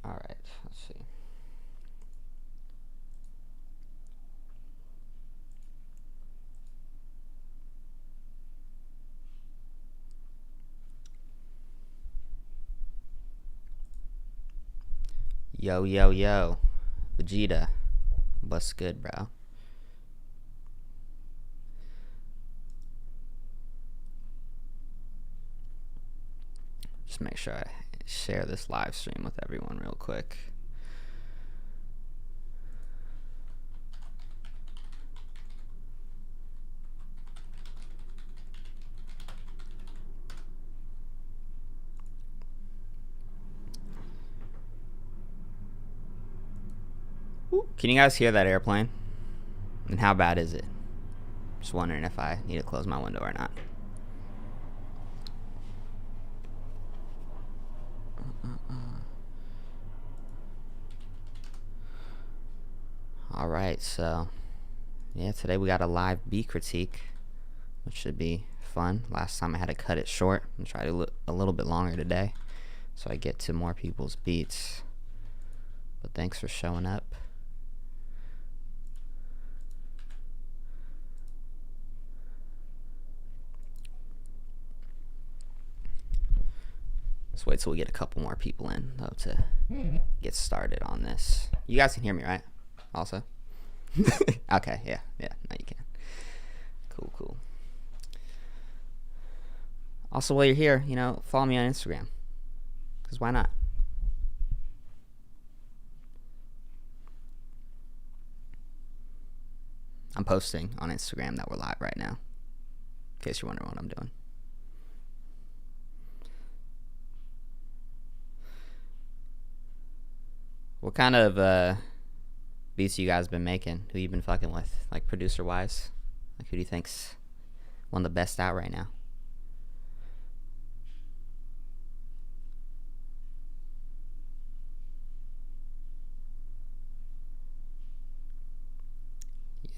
All right, let's see. Yo, yo, yo. Vegeta. What's good, bro? Just make sure I share this live stream with everyone real quick. Can you guys hear that airplane? And how bad is it? Just wondering if I need to close my window or not. All right, so yeah, today we got a live beat critique, which should be fun. Last time I had to cut it short and try to look a little bit longer today, so I get to more people's beats. But thanks for showing up. Let's wait till we get a couple more people in, though, to get started on this. You guys can hear me, right? Also? Okay, yeah, now you can. Cool. Also, while you're here, follow me on Instagram. Because why not? I'm posting on Instagram that we're live right now, in case you're wondering what I'm doing. What kind of beats you guys been making? Who you been fucking with, like producer-wise? Like, who do you think's one of the best out right now?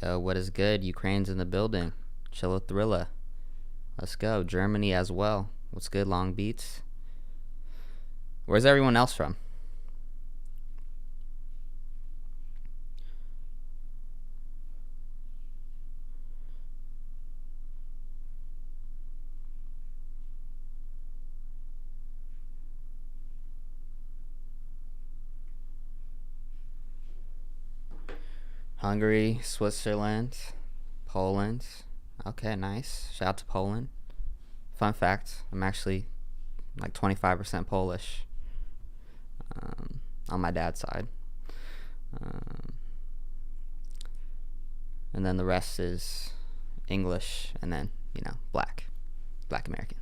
Yo, what is good? Ukraine's in the building. Chilla Thrilla. Let's go. Germany as well. What's good, Long Beats? Where's everyone else from? Hungary, Switzerland, Poland. Okay, nice. Shout out to Poland. Fun fact, I'm actually like 25% Polish on my dad's side. And then the rest is English and then, Black American.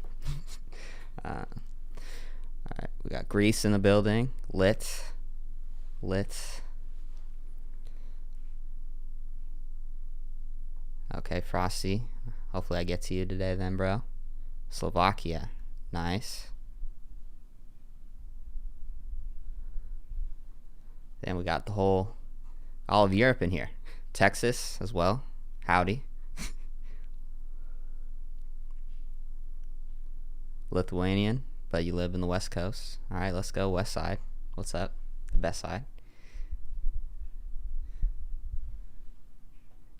All right, we got Greece in the building. Lit. Okay, Frosty. Hopefully I get to you today then, bro. Slovakia. Nice. Then we got all of Europe in here. Texas as well. Howdy. Lithuanian, but you live in the West Coast. All right, let's go West Side. What's up? The best side.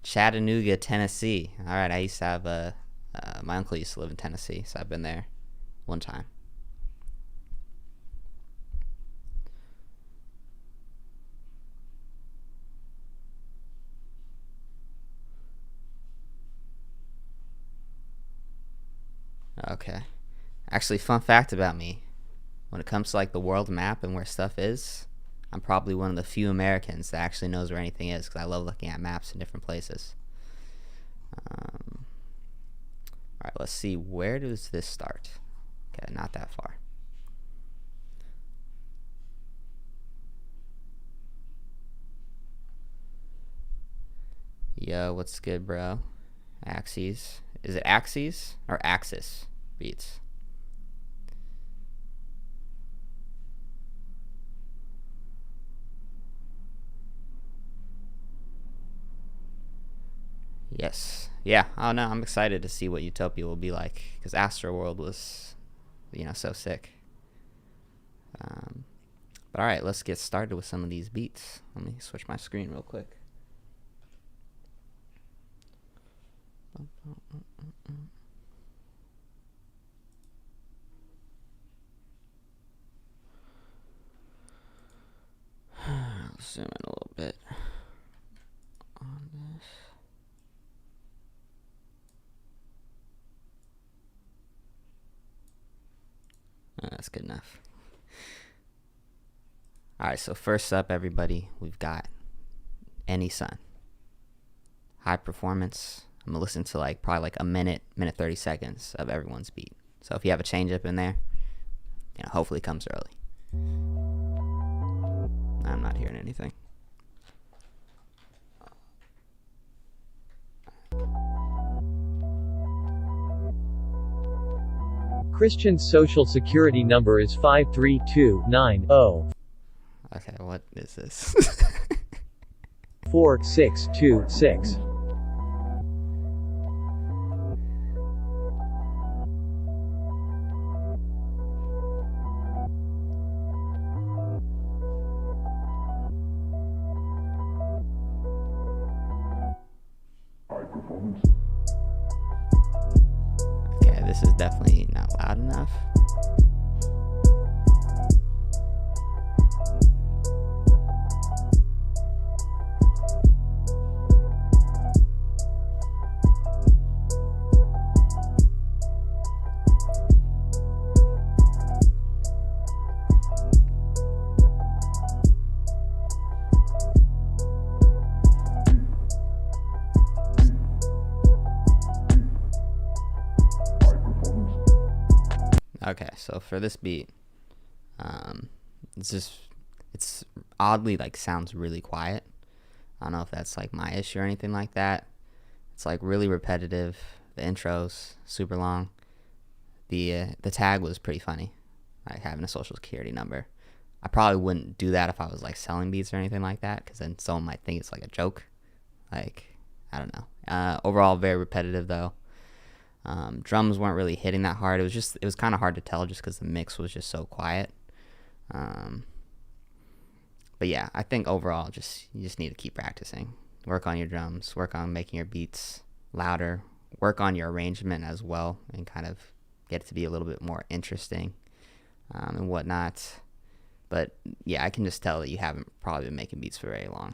Chattanooga, Tennessee. All right, I used to have my uncle used to live in Tennessee, so I've been there one time. Okay. Actually, fun fact about me. When it comes to like the world map and where stuff is, I'm probably one of the few Americans that actually knows where anything is because I love looking at maps in different places. All right, let's see. Where does this start? Okay, not that far. Yo, what's good, bro? Axes. Is it Axes or Axis Beats? Yes. Yeah. Oh no, I'm excited to see what Utopia will be like because Astroworld was, so sick. But all right, let's get started with some of these beats. Let me switch my screen real quick. I'll zoom in a little bit on this. That's good enough. All right, so first up, everybody, we've got Any Sun. High performance. I'm gonna listen to probably a minute 30 seconds of everyone's beat. So if you have a change up in there, hopefully it comes early. I'm not hearing anything. Christian's social security number is 53290. Okay, what is this? 4626. Okay, this is definitely not loud enough. Okay, so for this beat, it's oddly sounds really quiet. I don't know if that's my issue or anything like that. It's really repetitive. The intro's super long. The tag was pretty funny, having a social security number. I probably wouldn't do that if I was selling beats or anything like that, because then someone might think it's a joke. I don't know. Overall, very repetitive though. Drums weren't really hitting that hard. It was kind of hard to tell just because the mix was just so quiet. But yeah, I think overall, you just need to keep practicing. Work on your drums. Work on making your beats louder. Work on your arrangement as well, and kind of get it to be a little bit more interesting and whatnot. But yeah, I can just tell that you haven't probably been making beats for very long.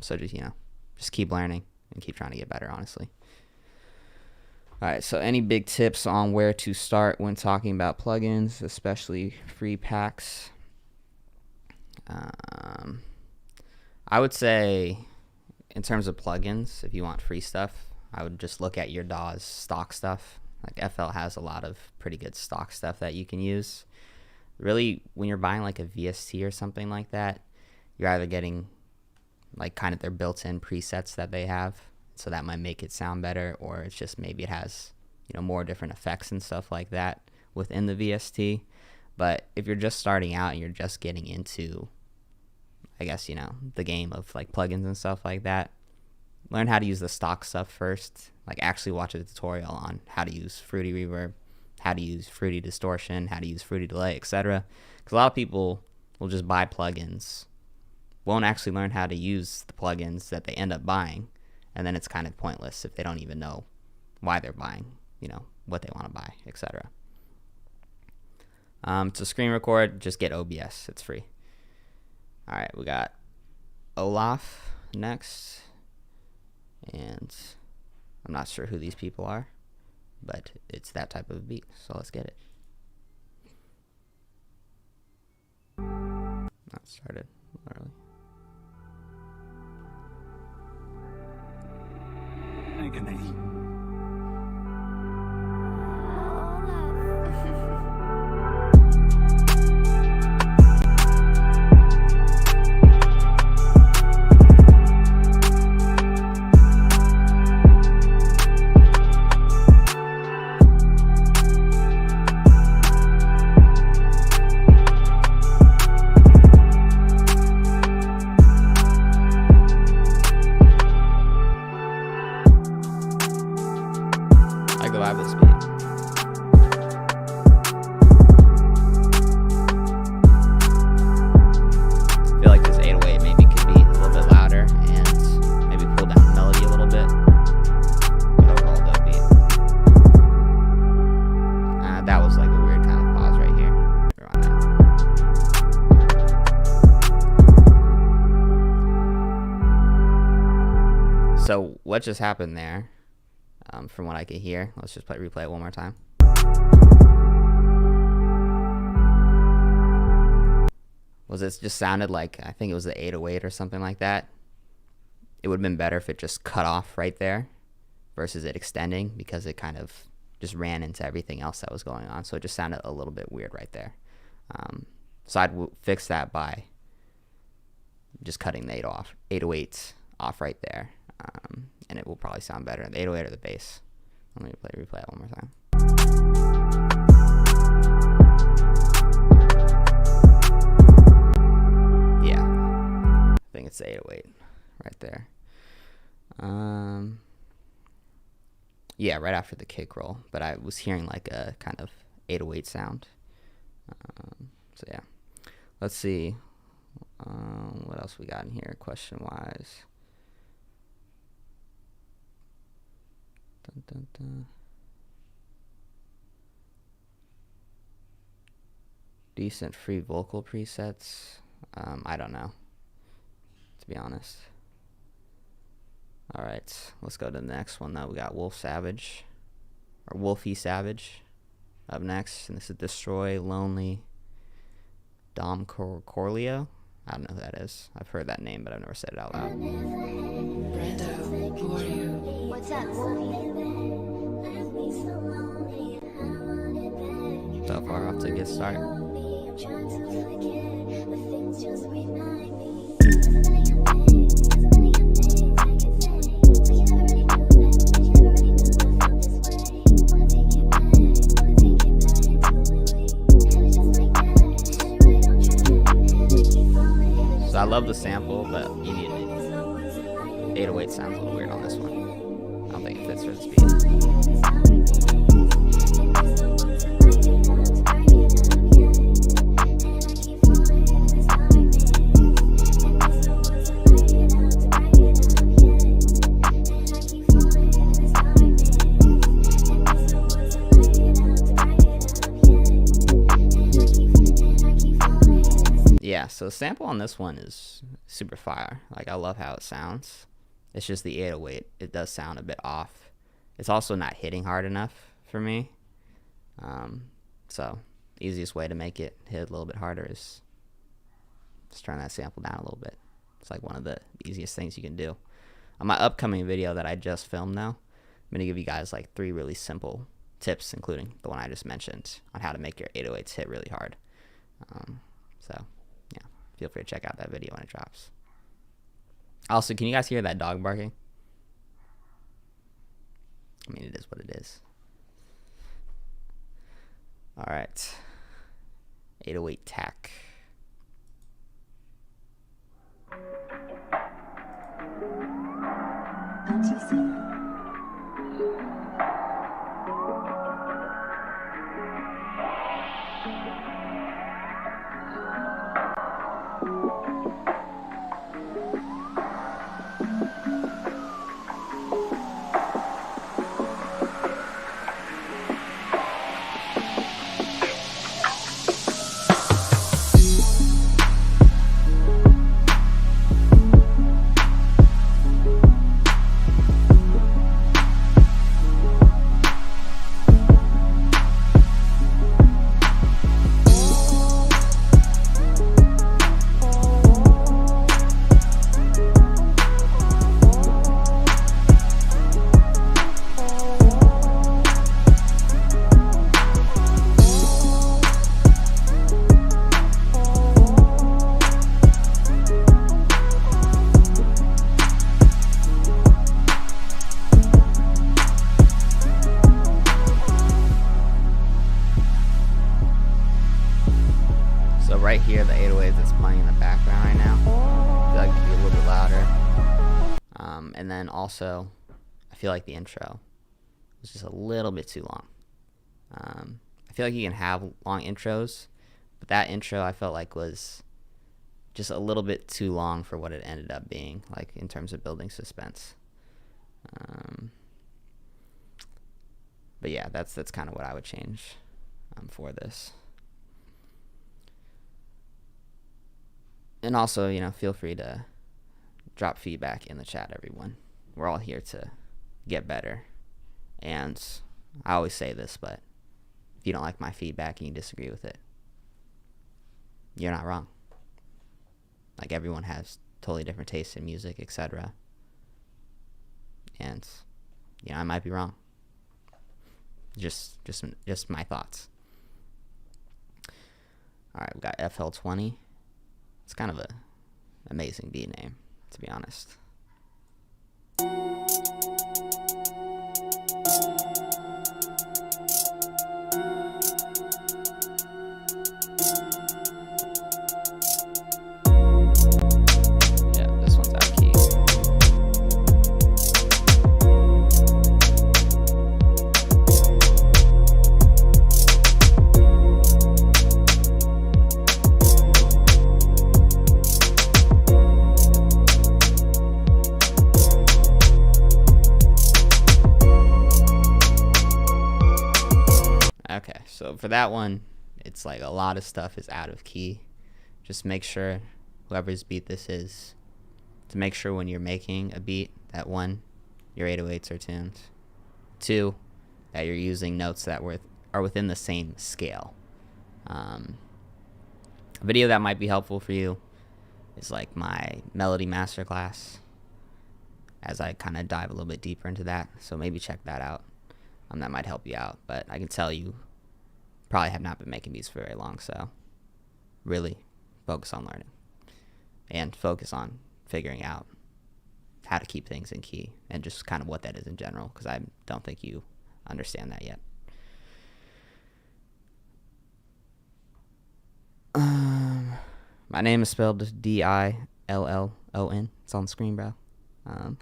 So just keep learning and keep trying to get better, honestly. All right, so any big tips on where to start when talking about plugins, especially free packs? I would say in terms of plugins, if you want free stuff, I would just look at your DAW's stock stuff. FL has a lot of pretty good stock stuff that you can use. Really, when you're buying a VST or something like that, you're either getting kind of their built-in presets that they have, so that might make it sound better, or it's just maybe it has more different effects and stuff like that within the VST. But if you're just starting out and you're just getting into, I guess, the game of plugins and stuff like that, learn how to use the stock stuff first. Actually watch a tutorial on how to use Fruity Reverb, how to use Fruity Distortion, how to use Fruity Delay, etc. Because a lot of people will just buy plugins, won't actually learn how to use the plugins that they end up buying, and then it's kind of pointless if they don't even know why they're buying, what they want to buy, etc. To screen record, just get OBS. It's free. All right, we got Olaf next. And I'm not sure who these people are, but it's that type of beat, so let's get it. That started early. what just happened there, from what I could hear. Let's just replay it one more time. Was it just sounded like, I think it was the 808 or something like that. It would have been better if it just cut off right there versus it extending, because it kind of just ran into everything else that was going on. So it just sounded a little bit weird right there. So I'd fix that by just cutting the 808 off right there. And it will probably sound better. The 808 or the bass. Let me replay it one more time. Yeah, I think it's the 808 right there. Yeah, right after the kick roll, but I was hearing like a kind of 808 sound. So yeah, let's see what else we got in here question wise. Dun, dun, dun. Decent free vocal presets. I don't know, to be honest. All right, let's go to the next one. Now we got Wolfie Savage up next, and this is Destroy Lonely Dom Corleo. I don't know who that is. I've heard that name, but I've never said it out loud. Brando, who are you? What's up, So far off to a good start. So I love the sample, but you need it. 808 sounds a little weird on this one. I don't think it fits for the speed. Yeah, so the sample on this one is super fire. Like, I love how it sounds. It's just the 808. It does sound a bit off. It's also not hitting hard enough for me. So easiest way to make it hit a little bit harder is just turn that sample down a little bit. It's like one of the easiest things you can do. On my upcoming video that I just filmed now, I'm going to give you guys like 3 really simple tips, including the one I just mentioned, on how to make your 808s hit really hard. So yeah, feel free to check out that video when it drops. Also, can you guys hear that dog barking? I mean, it is what it is. All right. 808 tack. LTC. So right here, the 808 that's playing in the background right now, I feel like it could be a little bit louder. And then also, I feel like the intro was just a little bit too long. I feel like you can have long intros, but that intro I felt like was just a little bit too long for what it ended up being, like in terms of building suspense. But yeah, that's kind of what I would change for this. And also, feel free to drop feedback in the chat, everyone. we're all here to get better. And I always say this, but if you don't like my feedback and you disagree with it, you're not wrong. Like, everyone has totally different tastes in music, etc. And, you know, I might be wrong. Just my thoughts. All right, we got FL20. It's kind of a amazing beat name, to be honest. Okay, so for that one, it's like a lot of stuff is out of key. Just make sure, whoever's beat this is, to make sure when you're making a beat that, one, your 808s are tuned, two, that you're using notes that are within the same scale. A video that might be helpful for you is like my melody masterclass, as I kind of dive a little bit deeper into that, so maybe check that out. That might help you out, but I can tell you probably have not been making beats for very long, so really focus on learning and focus on figuring out how to keep things in key and just kind of what that is in general, because I don't think you understand that yet. My name is spelled D-I-L-L-O-N. It's on the screen, bro. I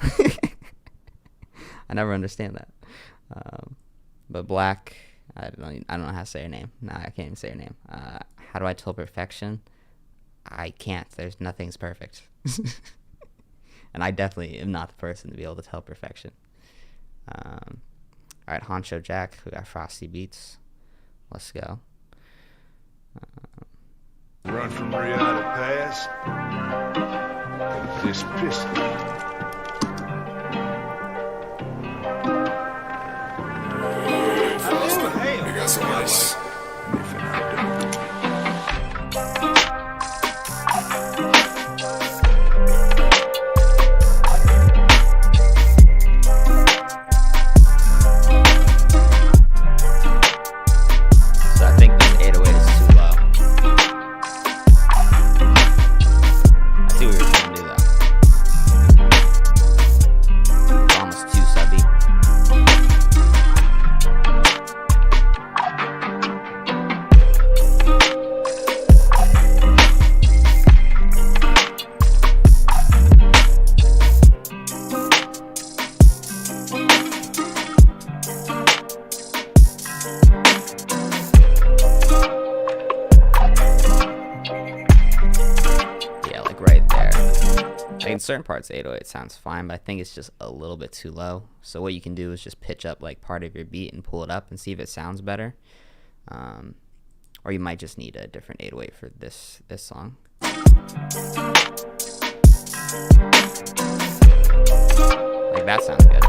never understand that. But Black, I don't know how to say her name. Nah, I can't even say her name. How do I tell perfection? I can't. Nothing's perfect. And I definitely am not the person to be able to tell perfection. All right, Honcho Jack, we got Frosty Beats. Let's go. Run from Riata Pass with this pistol. You got some ice. So I think this 808 is too low. I see what you're trying to do though. It's almost too subby. In certain parts, 808 sounds fine, but I think it's just a little bit too low. So what you can do is just pitch up like part of your beat and pull it up and see if it sounds better. Or you might just need a different 808 for this song. Like that sounds good.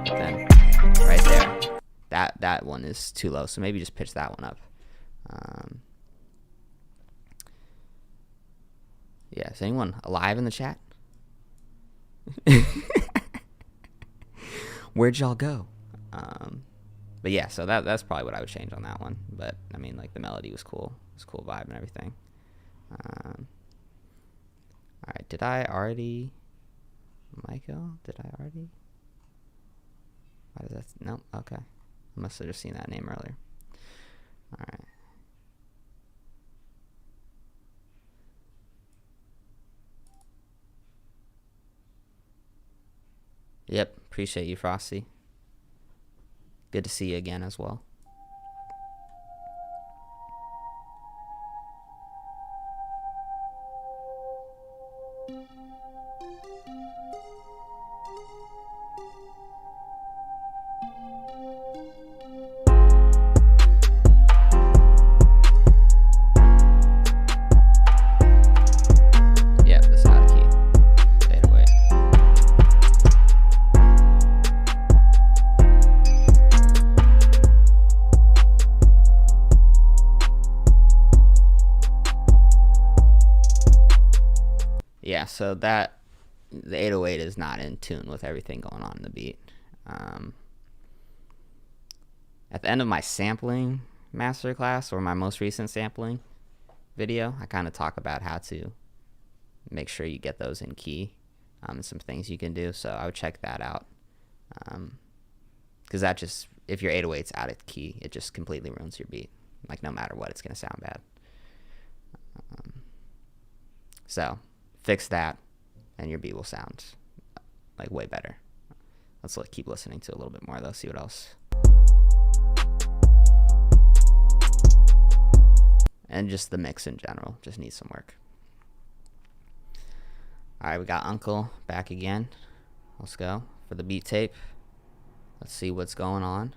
But then right there, that one is too low. So maybe just pitch that one up. Yeah, is anyone alive in the chat? Where'd y'all go? But yeah, so that's probably what I would change on that one. But I mean, like, the melody was cool. It was a cool vibe and everything. All right, did I already? Michael, did I already? Why does that? Nope. Okay, I must have just seen that name earlier. All right. Yep, appreciate you, Frosty. Good to see you again as well. so that the 808 is not in tune with everything going on in the beat. At the end of my sampling masterclass, or my most recent sampling video, I kind of talk about how to make sure you get those in key, and some things you can do. So I would check that out, because that just, if your 808's out of key, it just completely ruins your beat. Like, no matter what, it's gonna sound bad. So fix that, and your beat will sound like way better. Let's keep listening to a little bit more though, see what else. And just the mix in general just needs some work. Alright, we got Uncle back again. Let's go for the beat tape. Let's see what's going on.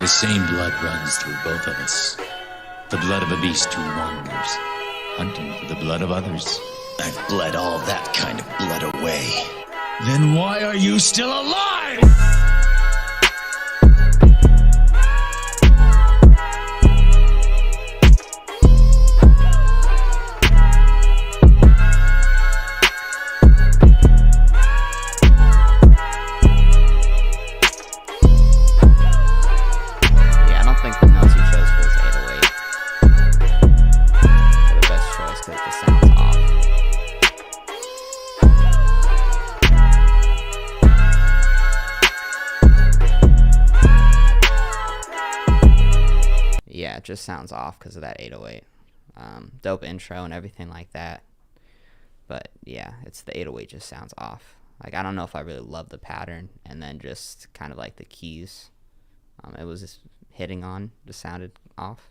The same blood runs through both of us. The blood of a beast who wanders, hunting for the blood of others. I've bled all that kind of blood away. Then why are you still alive? Yeah, it just sounds off because of that 808. Dope intro and everything like that, but yeah, it's the 808 just sounds off. Like, I don't know if I really love the pattern, and then just kind of like the keys it was just hitting on just sounded off.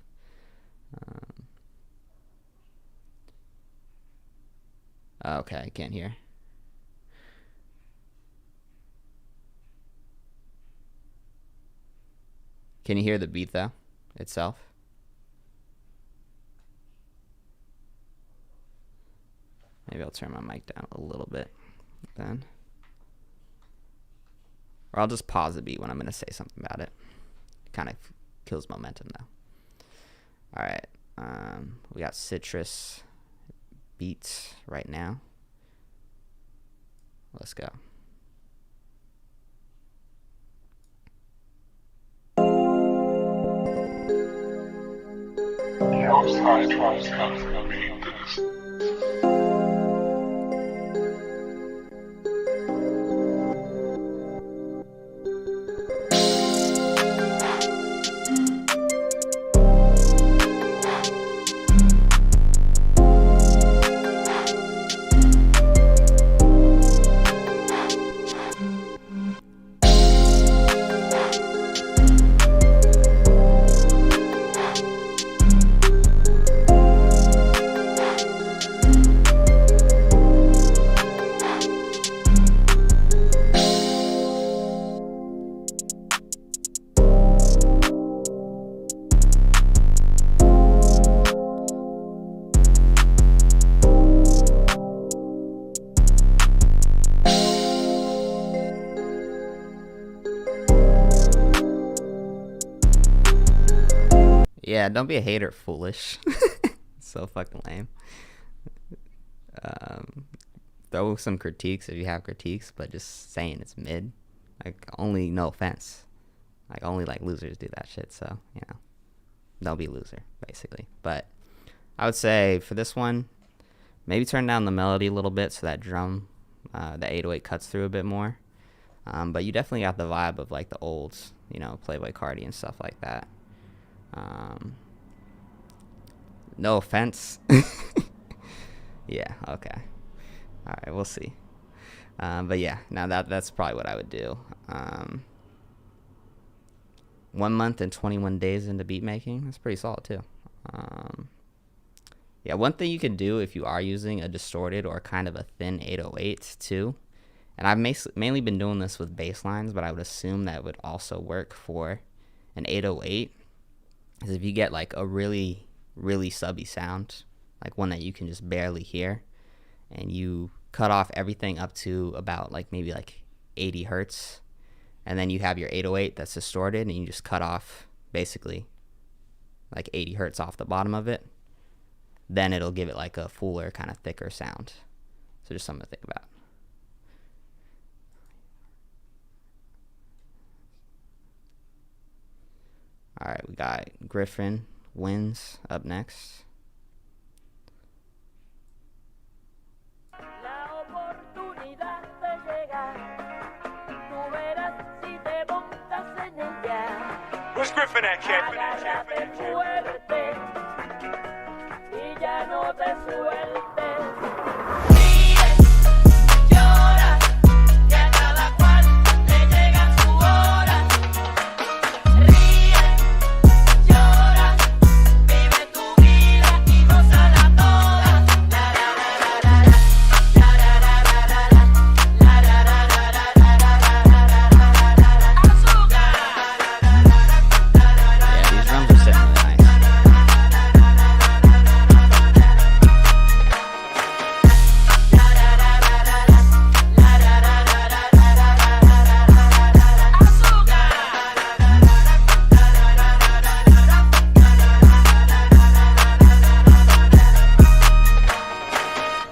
Okay, I can't hear. Can you hear the beat though itself? Maybe I'll turn my mic down a little bit then. Or I'll just pause the beat when I'm going to say something about it. Kind of kills momentum though. Alright, we got Citrus beats right now. Let's go. Yeah, don't be a hater, foolish. So fucking lame. Throw some critiques if you have critiques, but just saying it's mid. Like, only, no offense, like, only like losers do that shit. So, you know, don't be a loser, basically. But I would say for this one, maybe turn down the melody a little bit so that drum, the 808 cuts through a bit more. But you definitely got the vibe of like the old, you know, Playboi Carti and stuff like that. No offense. Yeah, okay. All right, we'll see. But yeah, now that's probably what I would do. 1 month and 21 days into beat making, that's pretty solid too. Yeah, one thing you can do if you are using a distorted or kind of a thin 808 too, and I've mainly been doing this with bass lines, but I would assume that would also work for an 808, is if you get like a really, really subby sound, like one that you can just barely hear, and you cut off everything up to about like maybe like 80 hertz, and then you have your 808 that's distorted, and you just cut off basically like 80 hertz off the bottom of it, then it'll give it like a fuller, kind of thicker sound. So just something to think about. All right, we got Griffin Wins up next. Where's Griffin at, kid? Yeah, these drums are sitting really nice.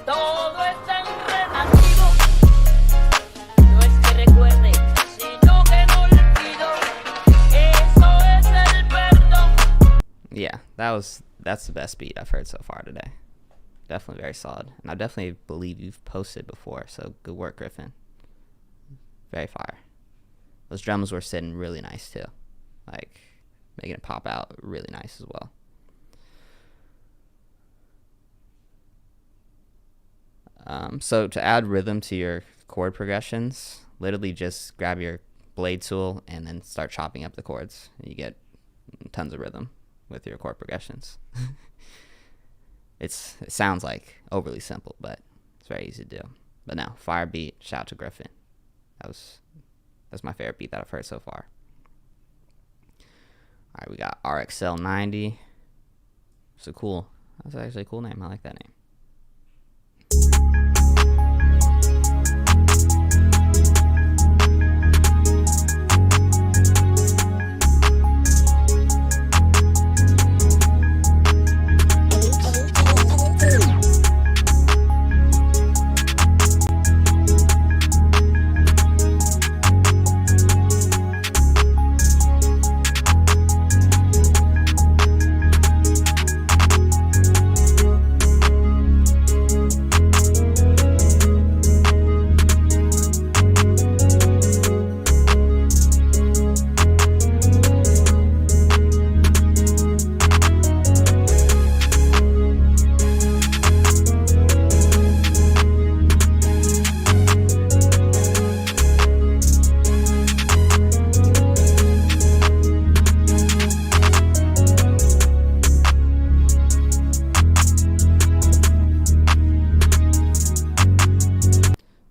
Todo es tan relativo. No es que recuerde, sino que no olvido. Eso es el perdón. Yeah, that's the best beat I've heard so far today. Definitely very solid. And I definitely believe you've posted before, so good work, Griffin. Very fire. Those drums were sitting really nice too. Like making it pop out really nice as well. So to add rhythm to your chord progressions, literally just grab your blade tool and then start chopping up the chords. You get tons of rhythm with your chord progressions. It sounds like overly simple, but it's very easy to do. But no, fire beat. Shout out to Griffin. That's my favorite beat that I've heard so far. All right, we got RXL 90. It's cool. That's actually a cool name. I like that name.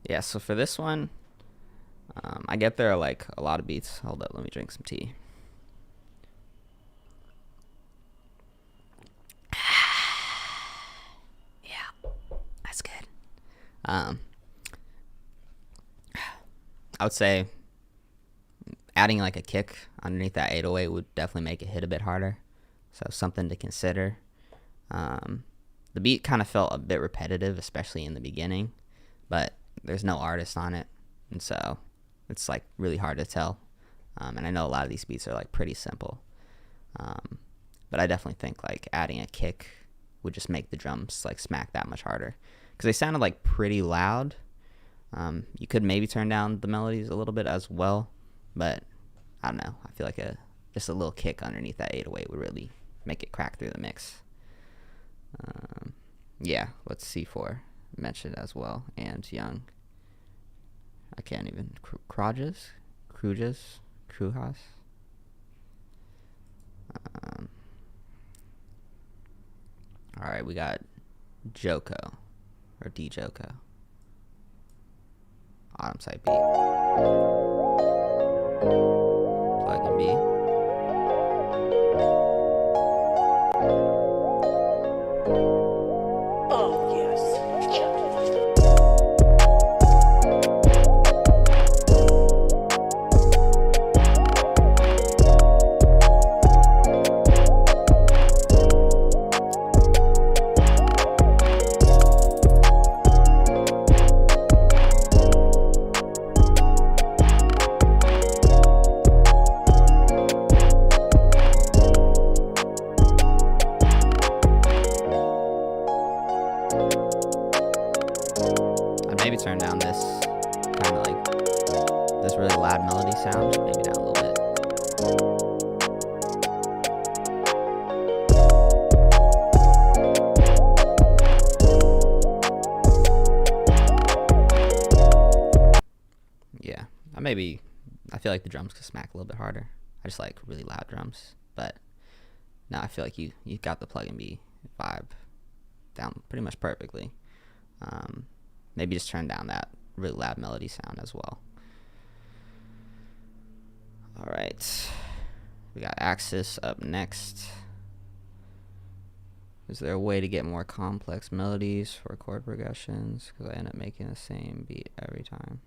Yeah, so for this one, I get there are like a lot of beats. Hold up, let me drink some tea. Yeah, that's good. I would say adding like a kick underneath that 808 would definitely make it hit a bit harder. So something to consider. The beat kind of felt a bit repetitive, especially in the beginning, but there's no artist on it, and so it's like really hard to tell. And I know a lot of these beats are like pretty simple, but I definitely think like adding a kick would just make the drums like smack that much harder, because they sounded like pretty loud. You could maybe turn down the melodies a little bit as well, but I don't know. I feel like just a little kick underneath that 808 would really make it crack through the mix. Yeah, let's C4 mentioned as well, and Young. I can't even. Krujas. All right, we got Joko or D Joko. Autumn side beat. Plug and B. a really loud melody sound. Maybe down a little bit. Yeah, I feel like the drums could smack a little bit harder. I just like really loud drums, but no, I feel like you got the plug and B vibe down pretty much perfectly. Maybe just turn down that really loud melody sound as well. All right, we got Axis up next. Is there a way to get more complex melodies for chord progressions? Because I end up making the same beat every time.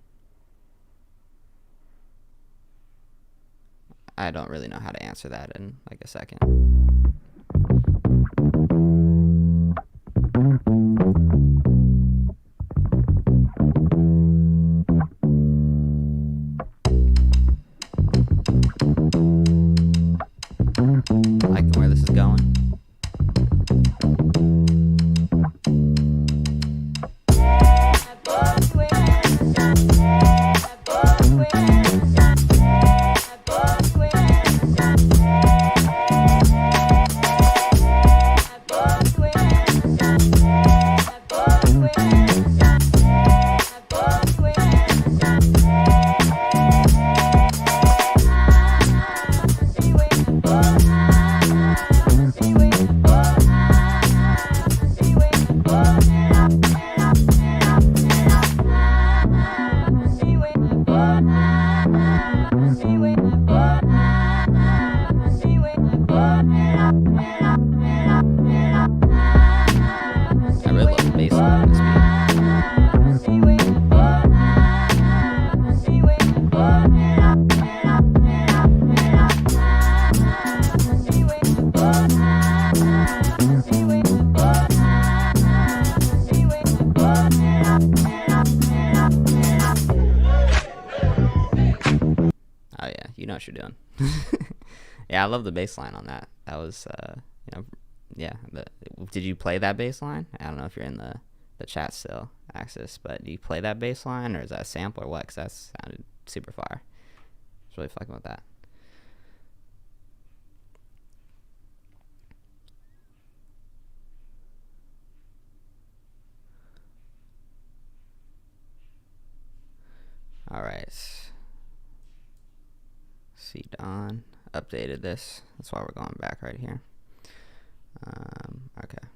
I don't really know how to answer that in like a second. Liking where this is going. I really love the bass line on this beat. Oh yeah, you know what you're doing. Yeah, I love the bass line on that. That was, yeah. Did you play that bass line? I don't know if you're in the chat still, Axis, but do you play that bass line, or is that a sample or what? Because that sounded super fire. I was really fucking with that. All right. See, Don updated this. That's why we're going back right here. Okay.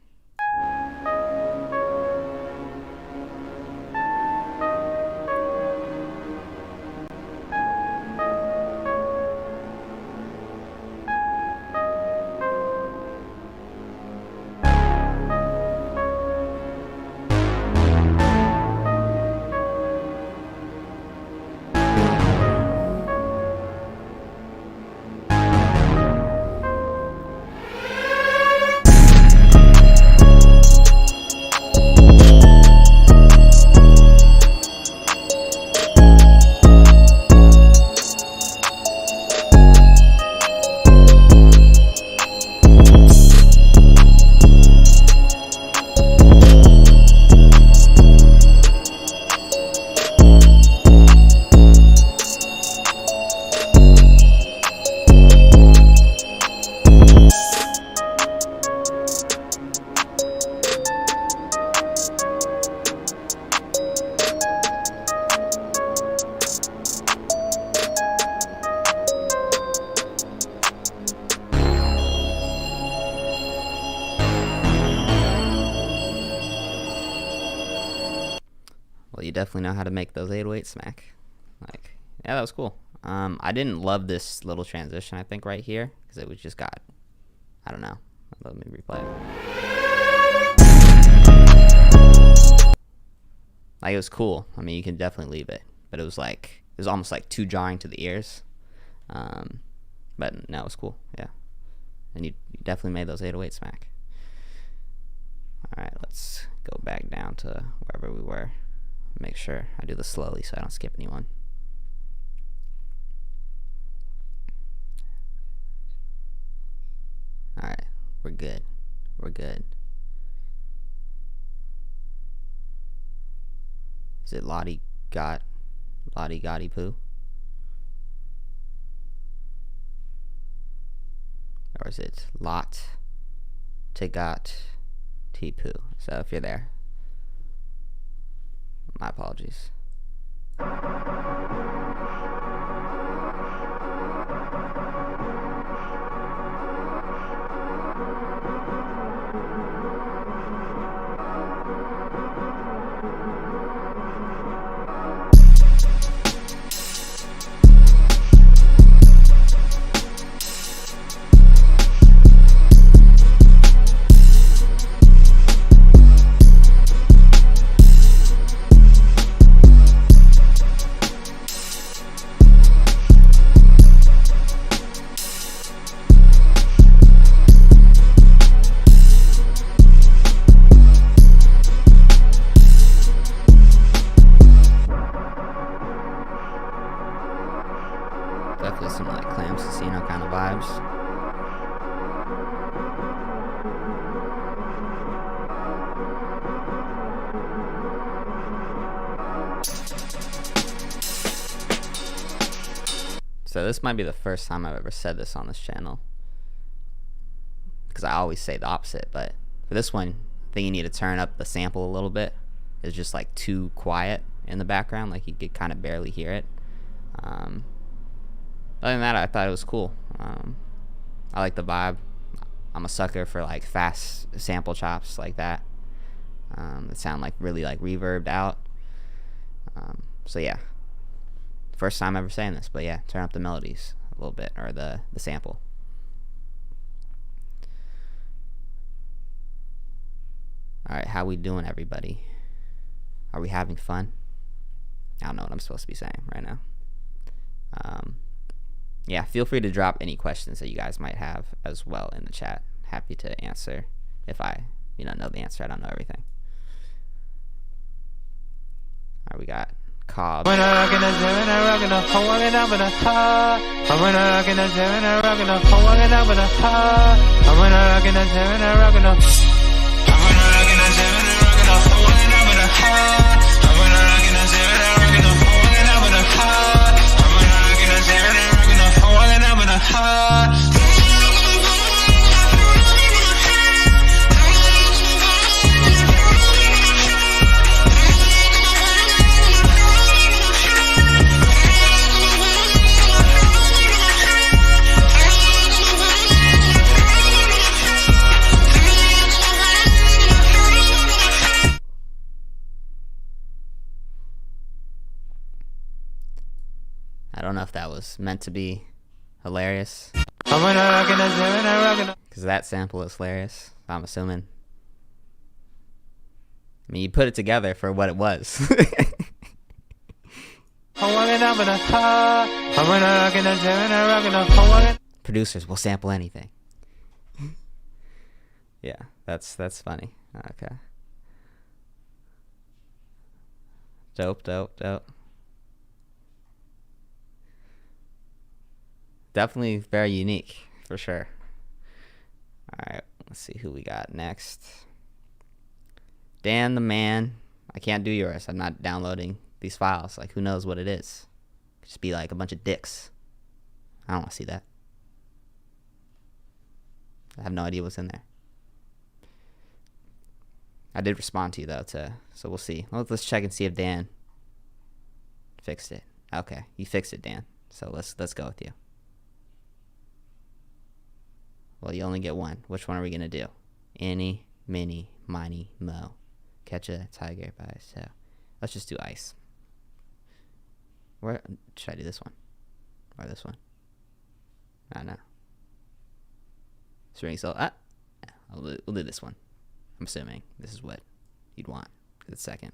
Well, you definitely know how to make those 808 smack. Like, yeah, that was cool. I didn't love this little transition, I think, right here, because it was just got, I don't know. Let me replay it. Like, it was cool. I mean, you can definitely leave it, but it was almost like too jarring to the ears. But no, it was cool. Yeah, and you definitely made those 808 smack. All right, let's go back down to wherever we were. Make sure I do this slowly so I don't skip anyone. All right, we're good. We're good. Is it Lottie Gotti Poo? or is it Lot Tigat Tipu? So if you're there, my apologies. Definitely some like Clams Casino kind of vibes. So this might be the first time I've ever said this on this channel, because I always say the opposite, but for this one, I think you need to turn up the sample a little bit. It's just like too quiet in the background, like you could kind of barely hear it. Other than that, I thought it was cool. I like the vibe. I'm a sucker for like fast sample chops like that that sound like really like reverbed out. So yeah, first time ever saying this, but yeah, turn up the melodies a little bit, or the sample. All right, how we doing, everybody? Are we having fun? I don't know what I'm supposed to be saying right now. Yeah, feel free to drop any questions that you guys might have as well in the chat. Happy to answer if I, know the answer. I don't know everything. All right, we got Cobb. I don't know if that was meant to be hilarious, because that sample is hilarious, I'm assuming. I mean, you put it together for what it was. Producers will sample anything. Yeah, that's funny. Okay. Dope. Definitely very unique, for sure. Alright, let's see who we got next. Dan the Man. I can't do yours. I'm not downloading these files. Like, who knows what it is? Could just be like a bunch of dicks. I don't want to see that. I have no idea what's in there. I did respond to you, though, so we'll see. Let's check and see if Dan fixed it. Okay, you fixed it, Dan. So let's go with you. Well, you only get one. Which one are we going to do? Any, mini, miny, mo. Catch a tiger by his tail. Let's just do ice. Where should I do this one? Or this one? I don't know. String so we'll do this one. I'm assuming this is what you'd want. Good second.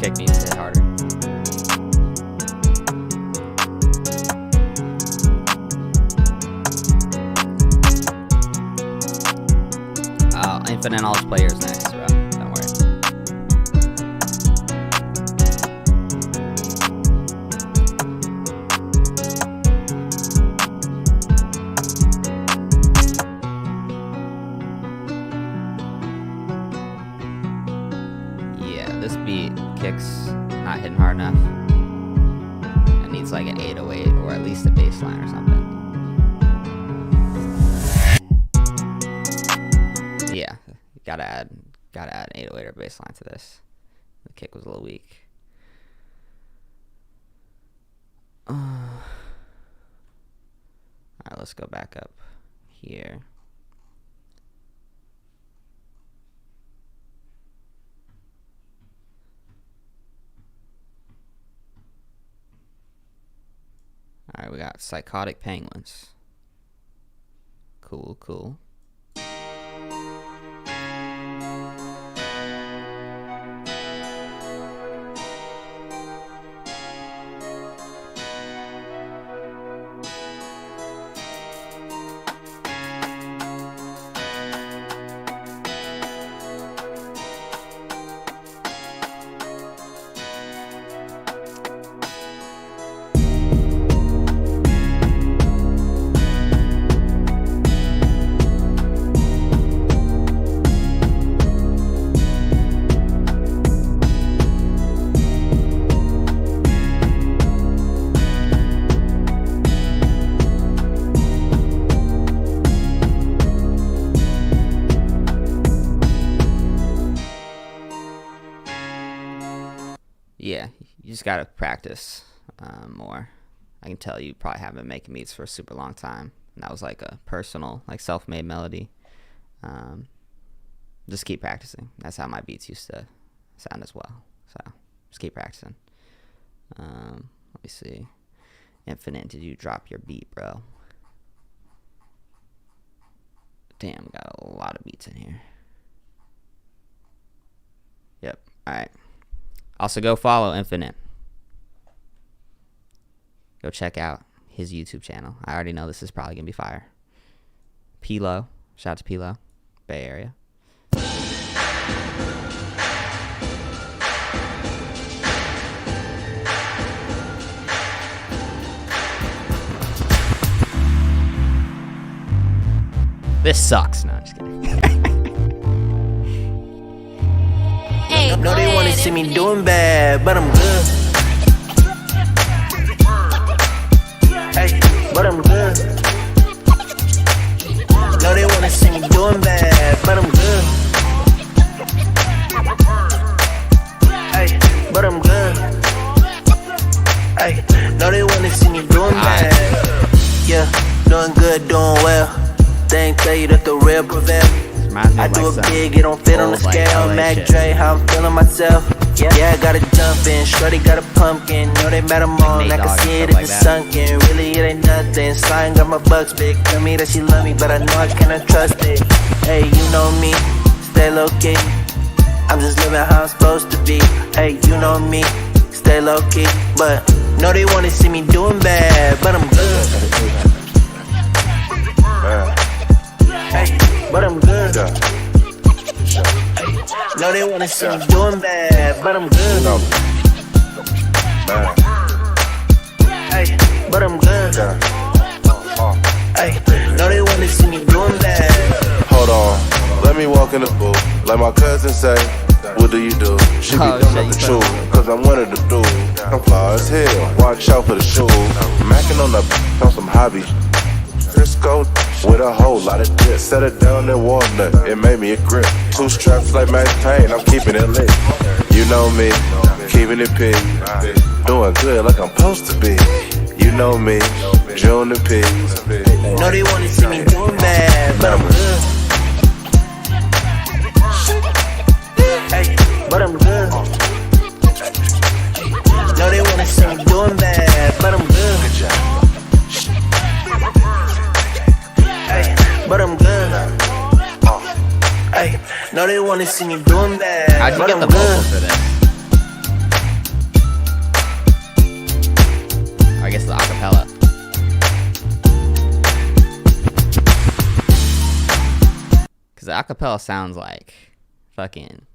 Kick me to hit harder. Infinite Knowledge Players next, bro. Don't worry. This beat kicks not hitting hard enough. It needs like an 808 or at least a bass line or something. Yeah, gotta add an 808 or bass line to this. The kick was a little weak. Alright, let's go back up here. Alright, we got Psychotic Penguins. Cool, cool. Yeah, you just gotta practice more. I can tell you probably haven't been making beats for a super long time. And that was like a personal, like self-made melody. Just keep practicing. That's how my beats used to sound as well. So just keep practicing. Let me see. Infinite, did you drop your beat, bro? Damn, got a lot of beats in here. Yep. All right. Also, go follow Infinite. Go check out his YouTube channel. I already know this is probably going to be fire. Pilo. Shout out to Pilo. Bay Area. This sucks. No, I'm just kidding. Hey, No, they wanna see me doing bad, but I'm good. Hey, but I'm good. No, they wanna see me doing bad, but I'm good. Hey, but I'm good. Hey, no, they wanna see me doing bad. Yeah, doing good, doing well. They ain't tell you that the real prevail. I do it big, it don't fit on the scale. Mac Dre, how I'm feeling myself. Yeah, I gotta jump in, shorty got a pumpkin. Know they met 'em on, I can see it if it's sunken. Really, it ain't nothing. Slime got my bucks big. Tell me that she love me, but I know I cannot trust it. Hey, you know me, stay low key. I'm just living how I'm supposed to be. Hey, you know me, stay low key. But know they wanna see me doing bad, but I'm good. Hey, but I'm good. No, they wanna see me doing bad, but I'm good. Hey, but I'm good. Hey, no, they wanna see me doing bad. Hold on, let me walk in the booth. Like my cousin say, what do you do? She be done up the truth, cause I'm one of the dudes. I'm fly as hell, watch out for the shoes. Macking on some hobby. Frisco with a whole lot of dip. Set it down in walnut, it made me a grip. 2 straps like Max Payne, I'm keeping it lit. You know me, keeping it pig. Doing good like I'm supposed to be. You know me, June the pig. No, they wanna see me doing bad, but I'm good. Hey, but I'm good. No, they wanna see me doing bad, but I'm good. Hey, but I'm good. Hey, no, they wanna see me doing bad. How'd you but get I'm the good. vocals for this? Or I guess the acapella. Cause the acapella sounds like fucking.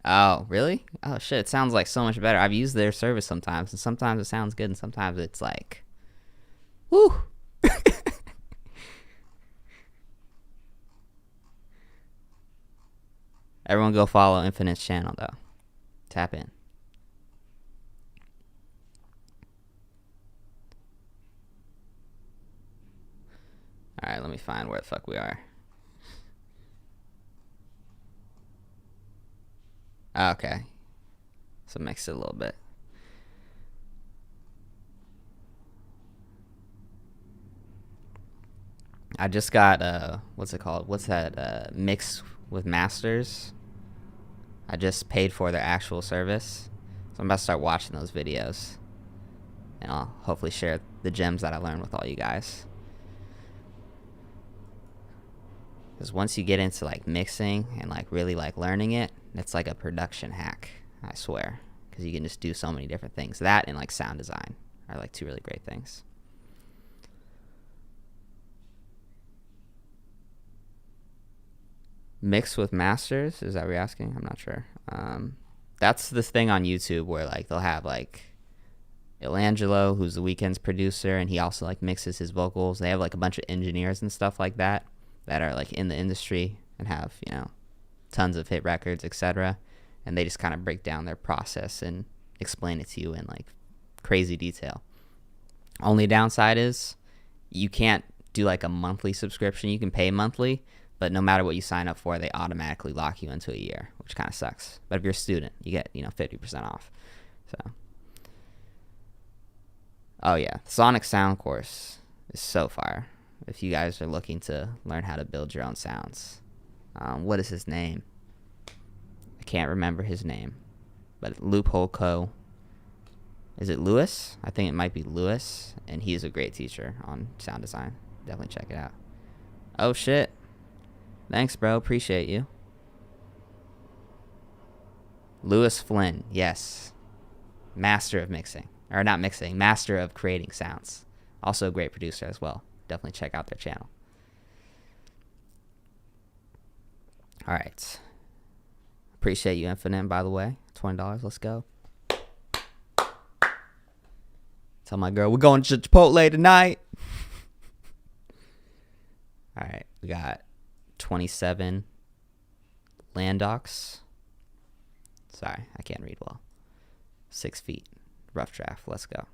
Oh, really? Oh shit, it sounds like so much better. I've used their service sometimes, and sometimes it sounds good, and sometimes it's like, woo. Everyone go follow Infinite's channel though. Tap in. All right, let me find where the fuck we are. Okay. So mix it a little bit. I just got what's it called? What's that? Mix with Masters. I just paid for their actual service, so I'm about to start watching those videos, and I'll hopefully share the gems that I learned with all you guys. Because once you get into like mixing and like really like learning it, it's like a production hack, I swear. Because you can just do so many different things. That and like sound design are like two really great things. Mix with Masters, is that what you're asking? I'm not sure. That's this thing on YouTube where like they'll have like Ilangelo, who's the Weeknd's producer, and he also like mixes his vocals. They have like a bunch of engineers and stuff like that are like in the industry and have, you know, tons of hit records, etc. And they just kind of break down their process and explain it to you in like crazy detail. Only downside is you can't do like a monthly subscription. You can pay monthly, but no matter what you sign up for, they automatically lock you into a year, which kind of sucks. But if you're a student, you get, you know, 50% off. So, oh yeah, Sonic Sound course is so fire. If you guys are looking to learn how to build your own sounds. What is his name? I can't remember his name, but Loophole Co. Is it Lewis? I think it might be Lewis, and he's a great teacher on sound design. Definitely check it out. Oh shit. Thanks, bro. Appreciate you. Lewis Flynn. Yes. Master of mixing. Or not mixing. Master of creating sounds. Also a great producer as well. Definitely check out their channel. All right. Appreciate you, Infinite, by the way. $20. Let's go. Tell my girl we're going to Chipotle tonight. All right. We got 27 Landox. Sorry, I can't read well. 6 feet. Rough draft. Let's go.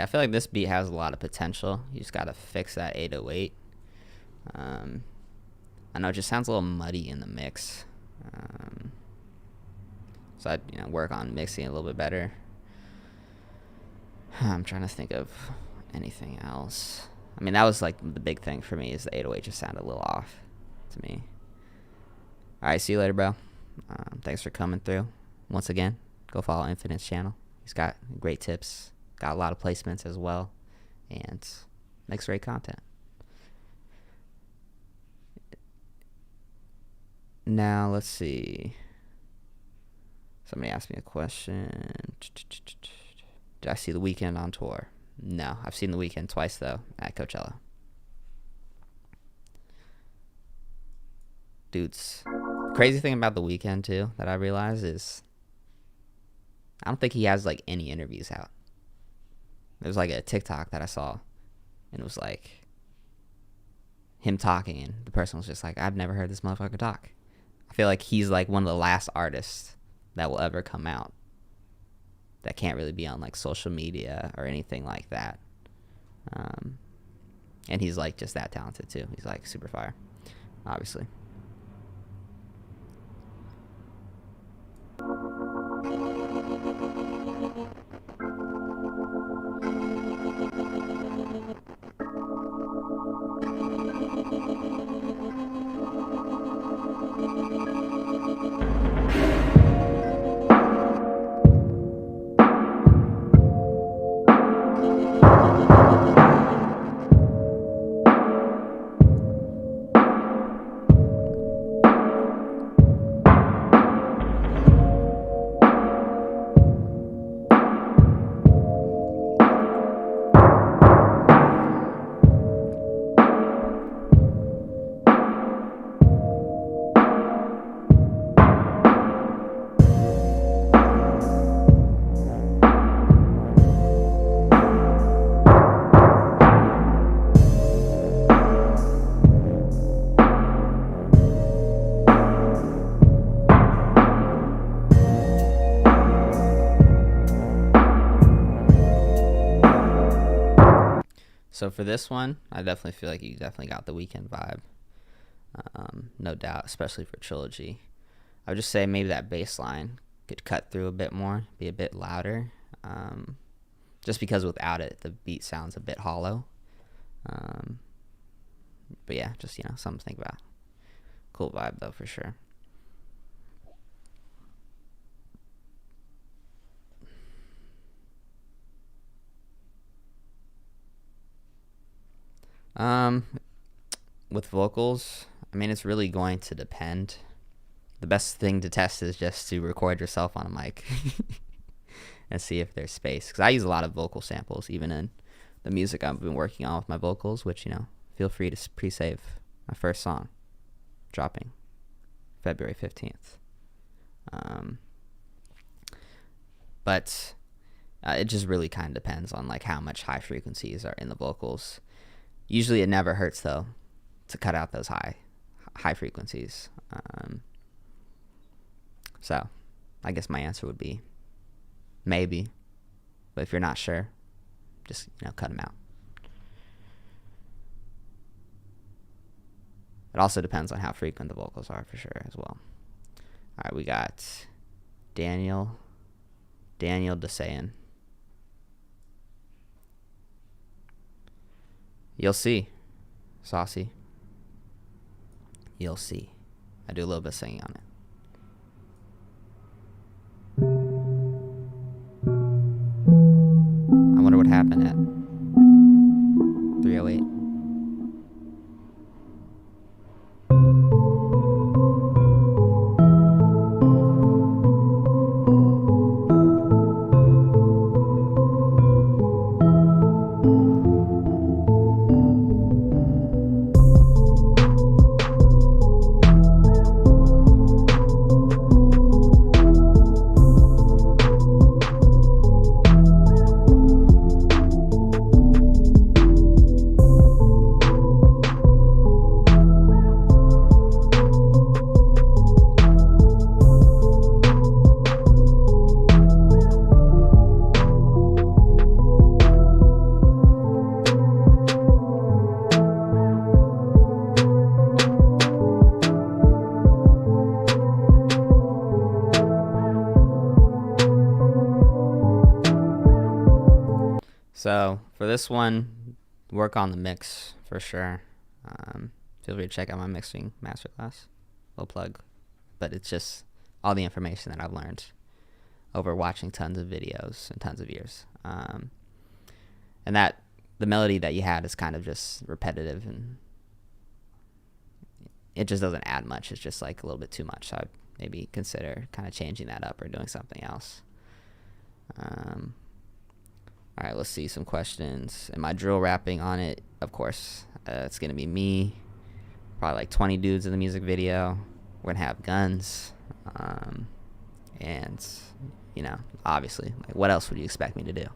I feel like this beat has a lot of potential. You just gotta fix that 808. I know it just sounds a little muddy in the mix. So I'd, you know, work on mixing it a little bit better. I'm trying to think of anything else. I mean, that was like the big thing for me, is the 808 just sounded a little off to me. All right, see you later, bro. Thanks for coming through. Once again, go follow Infinite's channel. He's got great tips. Got a lot of placements as well, and makes great content. Now, let's see. Somebody asked me a question. Did I see The Weeknd on tour? No, I've seen The Weeknd twice, though, at Coachella. Dudes. Crazy thing about The Weeknd, too, that I realized is I don't think he has, like, any interviews out. There was like a TikTok that I saw, and it was like him talking, and the person was just like, I've never heard this motherfucker talk. I feel like he's like one of the last artists that will ever come out that can't really be on like social media or anything like that. And he's like just that talented too. He's like super fire, obviously. So for this one, I definitely feel like you definitely got the Weeknd vibe. No doubt, especially for Trilogy. I would just say maybe that bass line could cut through a bit more, be a bit louder. Just because without it, the beat sounds a bit hollow. But yeah, just, something to think about. Cool vibe, though, for sure. With vocals, I mean, it's really going to depend. The best thing to test is just to record yourself on a mic and see if there's space. Because I use a lot of vocal samples, even in the music I've been working on with my vocals, which, feel free to pre-save my first song, dropping February 15th. But it just really kind of depends on like how much high frequencies are in the vocals. Usually it never hurts, though, to cut out those high frequencies. So I guess my answer would be maybe. But if you're not sure, just, cut them out. It also depends on how frequent the vocals are, for sure, as well. All right, we got Daniel DeSayan. You'll see, Saucy. You'll see. I do a little bit of singing on it. I wonder what happened at 308. So for this one, work on the mix for sure. Feel free to check out my mixing masterclass. Little plug, but it's just all the information that I've learned over watching tons of videos and tons of years. And that the melody that you had is kind of just repetitive, and it just doesn't add much. It's just like a little bit too much. So I'd maybe consider kind of changing that up or doing something else. All right, let's see some questions. Am I drill rapping on it? Of course. It's going to be me, probably like 20 dudes in the music video. We're going to have guns. And, obviously, like, what else would you expect me to do?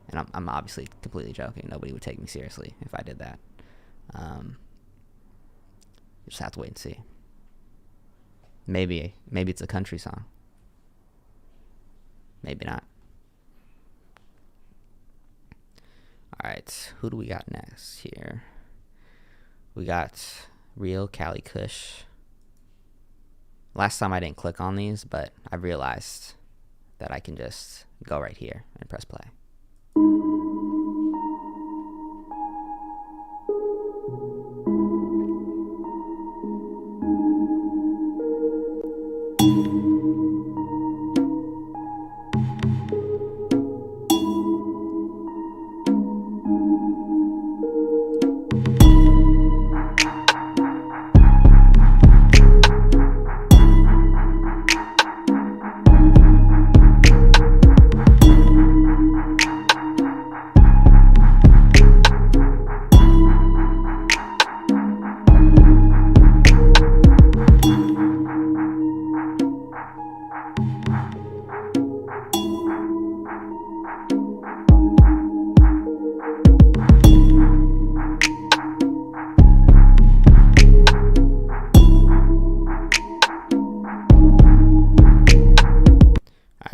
And I'm obviously completely joking. Nobody would take me seriously if I did that. You just have to wait and see. Maybe it's a country song. Maybe not. All right, who do we got next here? We got Real Cali Kush. Last time I didn't click on these, but I realized that I can just go right here and press play.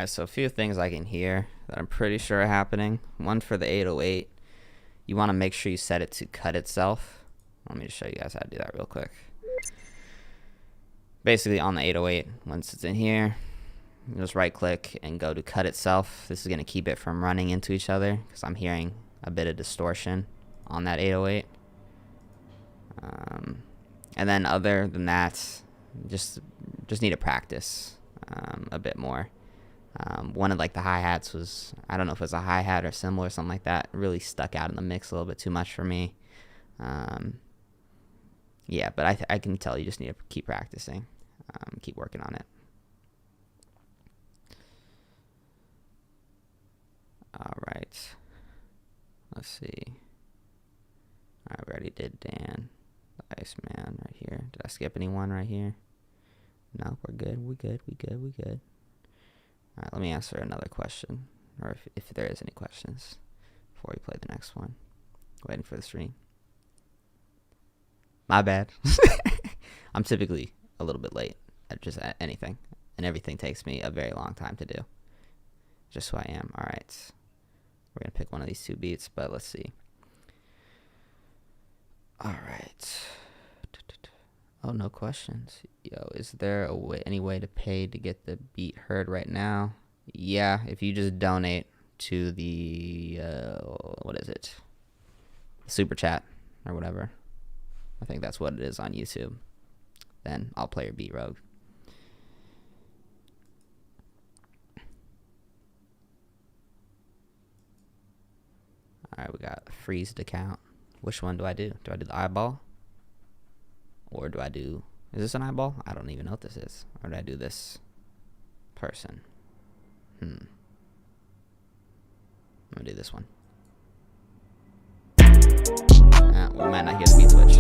So a few things I can hear that I'm pretty sure are happening. One for the 808. you want to make sure you set it to cut itself. Let me just show you guys how to do that real quick. Basically on the 808, once it's in here, you just right click and go to cut itself. This is going to keep it from running into each other because I'm hearing a bit of distortion on that 808. And then other than that, just need to practice a bit more. One of like the hi-hats was, I don't know if it was a hi-hat or cymbal or something like that, it really stuck out in the mix a little bit too much for me. Yeah, but I can tell you just need to keep practicing, keep working on it. All right, let's see. All right, we already did Dan, the Iceman right here. Did I skip anyone right here? No, we're good. We good. All right, let me answer another question, or if there is any questions before we play the next one. Waiting for the stream. My bad. I'm typically a little bit late at anything, and everything takes me a very long time to do. Just who I am. All right, we're gonna pick one of these two beats, but let's see. All right. Oh, no questions. Yo, is there any way to pay to get the beat heard right now? Yeah, if you just donate to the what is it? Super chat or whatever. I think that's what it is on YouTube. Then I'll play your beat, Rogue. All right, we got a freezed account. Which one do I do? Do I do the eyeball? Or do I do... Is this an eyeball? I don't even know what this is. Or do I do this person? I'm going to do this one. We might not hear the beat switch.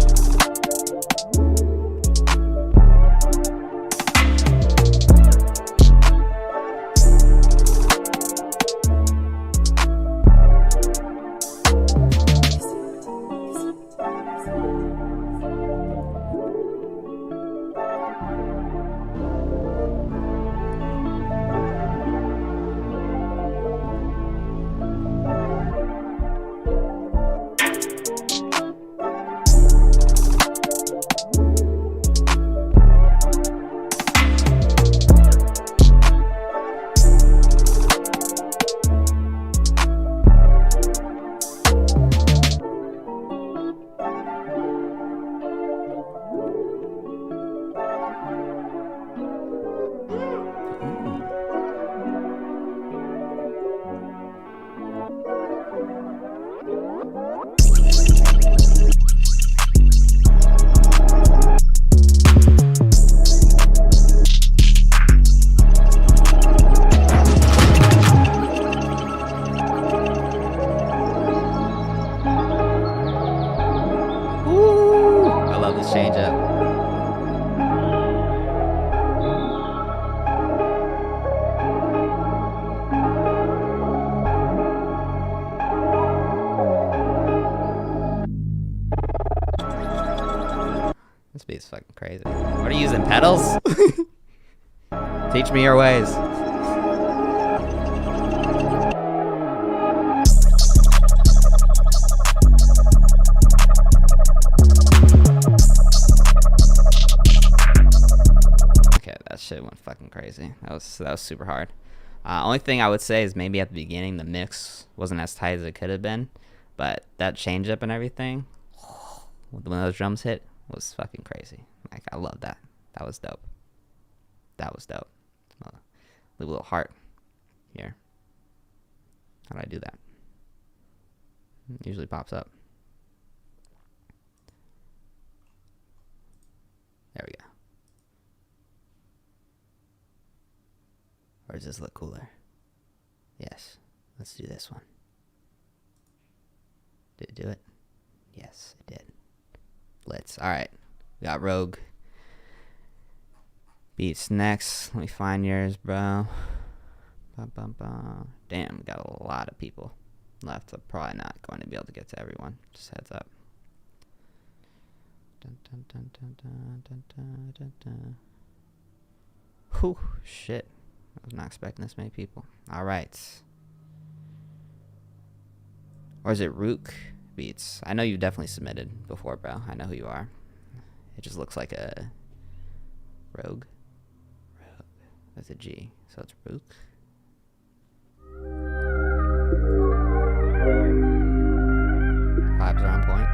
This beat's fucking crazy. What are you using, pedals? Teach me your ways. Okay, that shit went fucking crazy. That was super hard. Only thing I would say is maybe at the beginning the mix wasn't as tight as it could have been, but that change up and everything, when those drums hit, was fucking crazy. Like, I love that. That was dope. That was dope. Leave a little heart here. How do I do that? It usually pops up. There we go. Or does this look cooler? Yes. Let's do this one. Did it do it? Yes, it did. Let's. Alright. We got Rogue beats next. Let me find yours, bro. Damn, we got a lot of people left. I'm probably not going to be able to get to everyone. Just heads up. Whew, shit. I was not expecting this many people. Alright. Or is it Rook beats. I know you definitely submitted before, bro. I know who you are. It just looks like a Rogue. Rogue with a G. So it's Rook. Vibes are on point.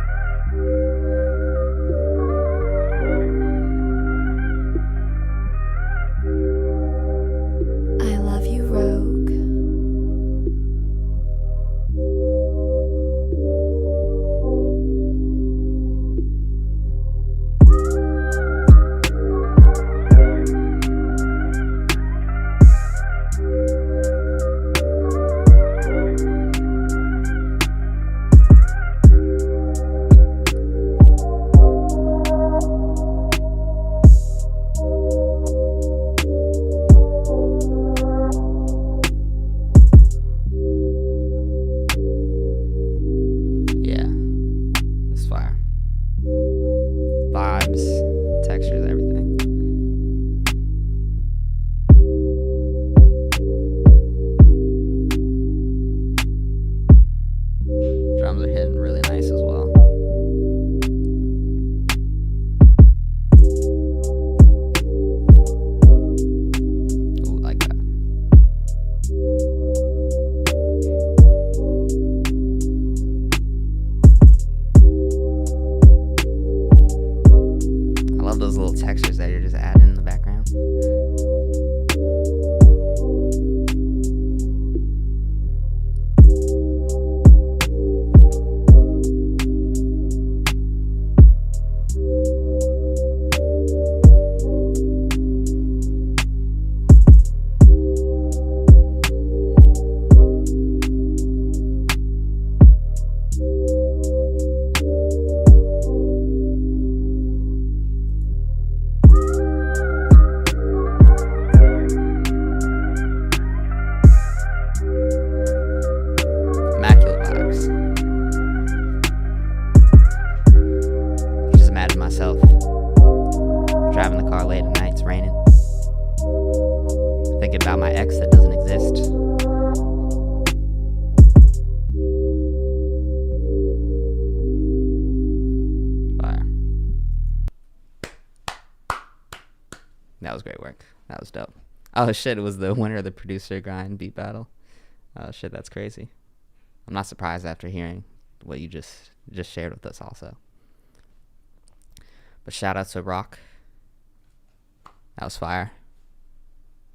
I love you, Rogue. Yeah. It's fire. Vibes, textures, everything. Drums are hitting really nice as well. Ooh, like that. I love those little textures that you're just adding in the background. Immaculate vibes. Just imagine myself driving the car late at night, it's raining. Thinking about my ex that doesn't exist. Fire. That was great work. That was dope. Oh shit, it was the winner of the producer grind beat battle. Oh shit, that's crazy. I'm not surprised after hearing what you just shared with us also. But shout out to Rock. That was fire.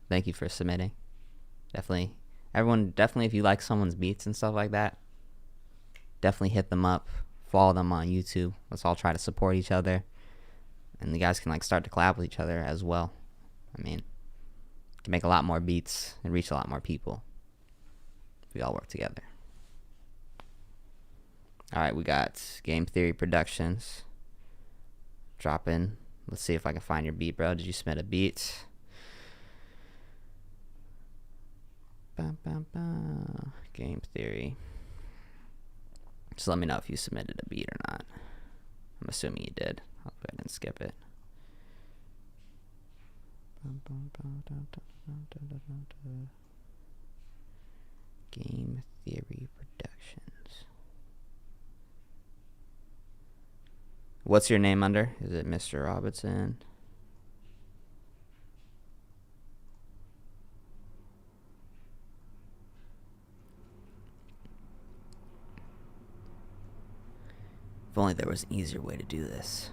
Thank you for submitting. Definitely. Everyone, definitely if you like someone's beats and stuff like that, definitely hit them up. Follow them on YouTube. Let's all try to support each other. And you guys can like start to collab with each other as well. I mean, can make a lot more beats and reach a lot more people if we all work together. Alright, we got Game Theory Productions. Drop in. Let's see if I can find your beat, bro. Did you submit a beat? Bum, bum, bum. Game Theory. Just let me know if you submitted a beat or not. I'm assuming you did. I'll go ahead and skip it. Game Theory Productions. What's your name under? Is it Mr. Robinson? If only there was an easier way to do this.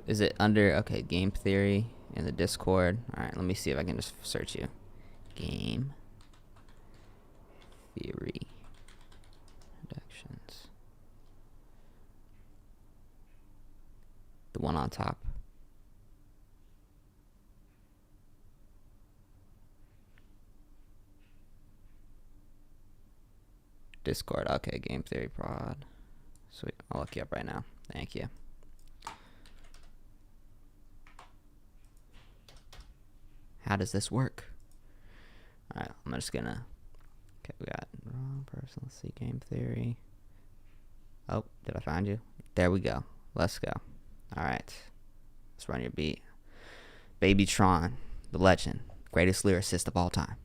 Is it under, okay, Game Theory in the Discord? Alright, let me see if I can just search you. Game Theory Productions. The one on top. Discord, okay, Game Theory Prod. Sweet, I'll look you up right now. Thank you. How does this work? Alright, I'm just gonna... Okay, we got wrong person. Let's see, Game Theory. Oh, did I find you? There we go. Let's go. Alright. Let's run your beat. Babytron, the legend. Greatest lyricist of all time.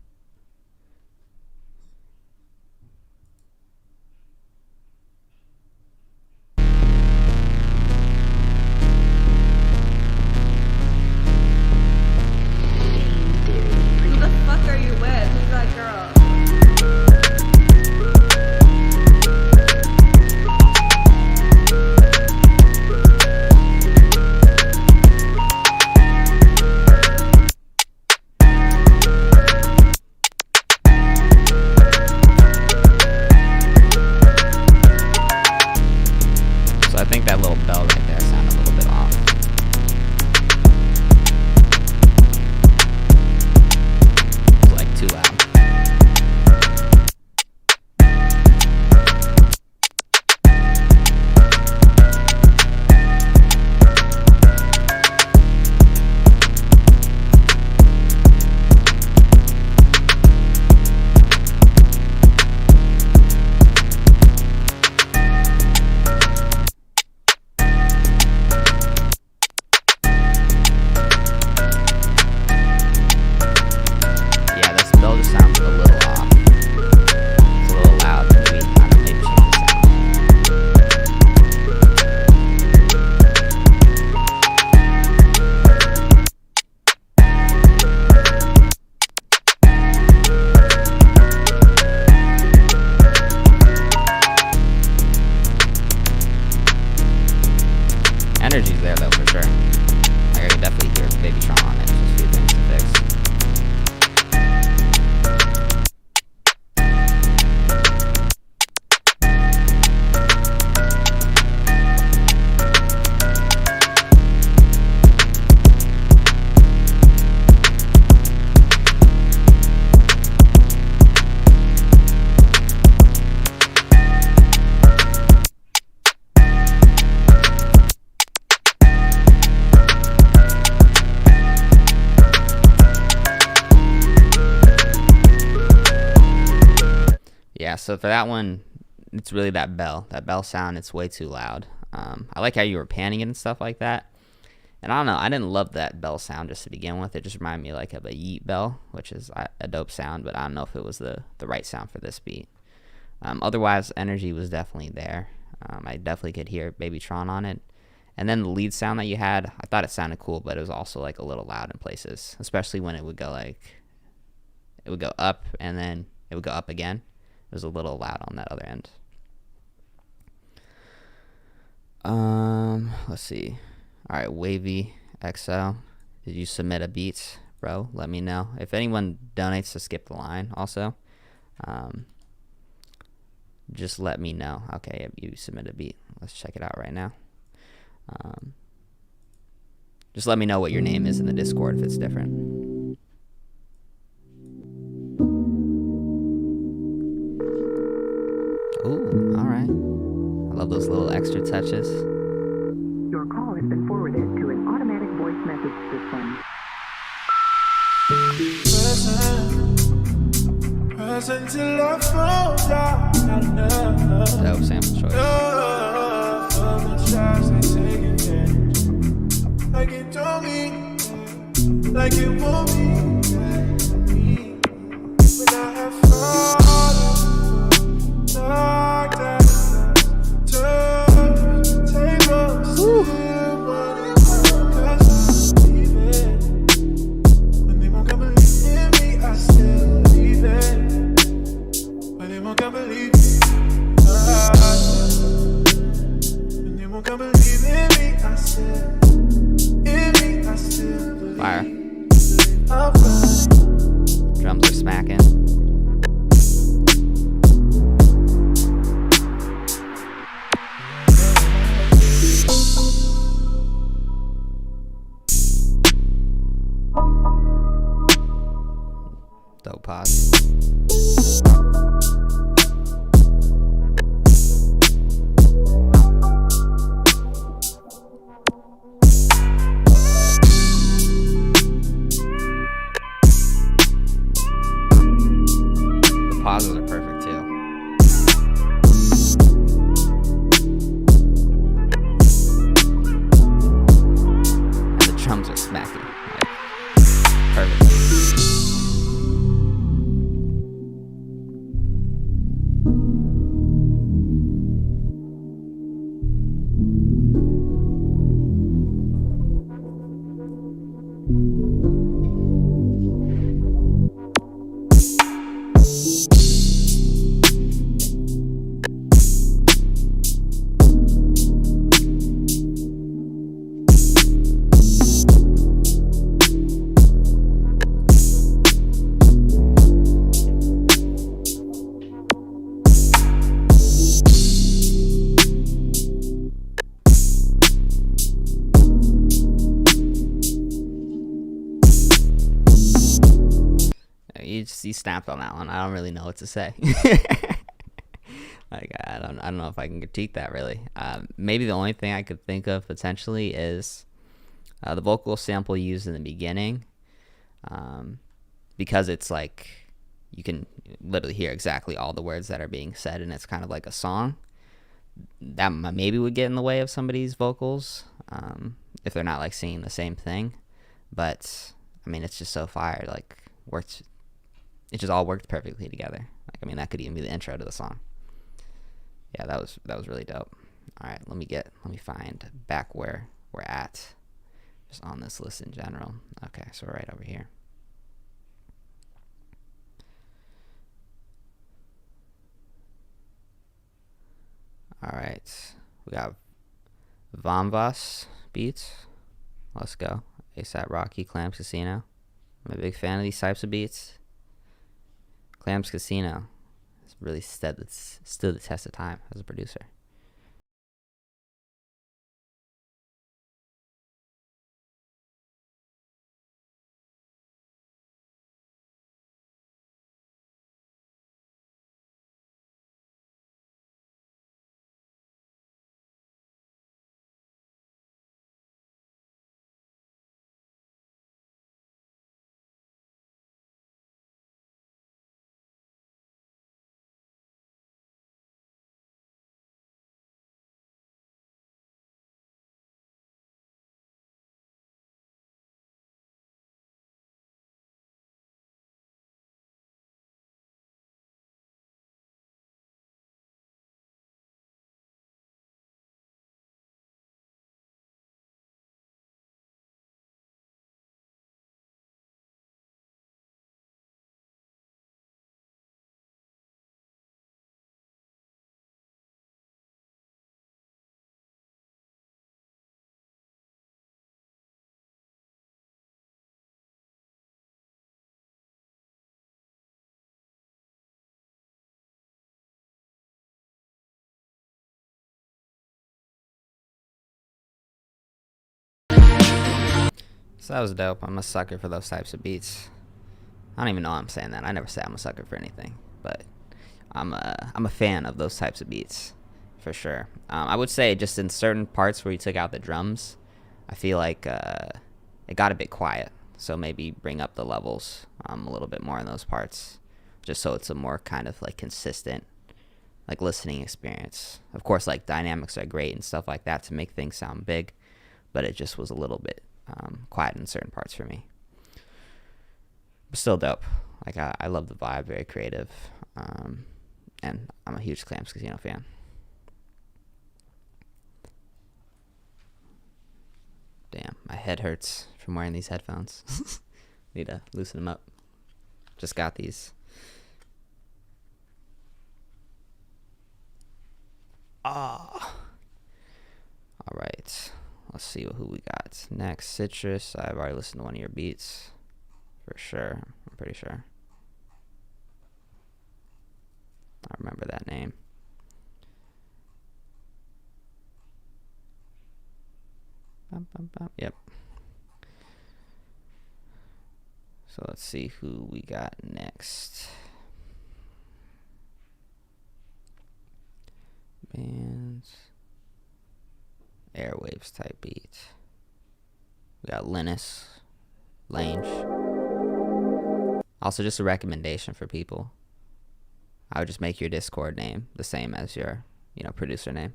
So for that one, it's really that bell sound. It's way too loud. I like how you were panning it and stuff like that. And I don't know, I didn't love that bell sound just to begin with. It just reminded me like of a Yeet bell, which is a dope sound, but I don't know if it was the right sound for this beat. Otherwise, energy was definitely there. I definitely could hear Babytron on it. And then the lead sound that you had, I thought it sounded cool, but it was also like a little loud in places, especially when it would go up and then it would go up again. It was a little loud on that other end. Let's see. All right, Wavy XO, did you submit a beat, bro? Let me know. If anyone donates to Skip the Line also, just let me know. Okay, you submit a beat. Let's check it out right now. Just let me know what your name is in the Discord if it's different. Ooh, all right. I love those little extra touches. Your call has been forwarded to an automatic voice message system. Present till I fall down. Dope sample choice. Like it told me, like it won't be. When I have fallen, like that, turn tables, still running, 'cause I'm leaving. When they won't come believe in me, I still leave it. When they won't come believe me, when they won't come believe in me, I still. Fire. Drums are smacking. Dope pause. Pauses are perfect too. And the drums are smacking. Like, perfect. You snapped on that one. I don't really know what to say. Like I don't know if I can critique that really. Maybe the only thing I could think of potentially is the vocal sample used in the beginning, because it's like you can literally hear exactly all the words that are being said, and it's kind of like a song. That maybe would get in the way of somebody's vocals if they're not like singing the same thing. But I mean, it's just so fire. Like works. It just all worked perfectly together. Like, I mean, that could even be the intro to the song. Yeah, that was really dope. All right, let me find back where we're at, just on this list in general. Okay, so we're right over here. All right, we got Vamvas beats. Let's go. ASAP Rocky, Clams Casino. I'm a big fan of these types of beats. Clams Casino has really stood the test of time as a producer. So that was dope. I'm a sucker for those types of beats. I don't even know why I'm saying that. I never say I'm a sucker for anything, but I'm a fan of those types of beats, for sure. I would say just in certain parts where you took out the drums, I feel like it got a bit quiet. So maybe bring up the levels a little bit more in those parts, just so it's a more kind of like consistent, like listening experience. Of course, like dynamics are great and stuff like that to make things sound big, but it just was a little bit quiet in certain parts for me. But still dope. Like I love the vibe, very creative, and I'm a huge Clams Casino fan. Damn, my head hurts from wearing these headphones. Need to loosen them up. Just got these. All right. Let's see who we got next. Citrus. I've already listened to one of your beats. For sure. I'm pretty sure. I remember that name. Yep. So let's see who we got next. Bands. Airwaves type beat. We got Linus. Lange. Also, just a recommendation for people. I would just make your Discord name the same as your, producer name.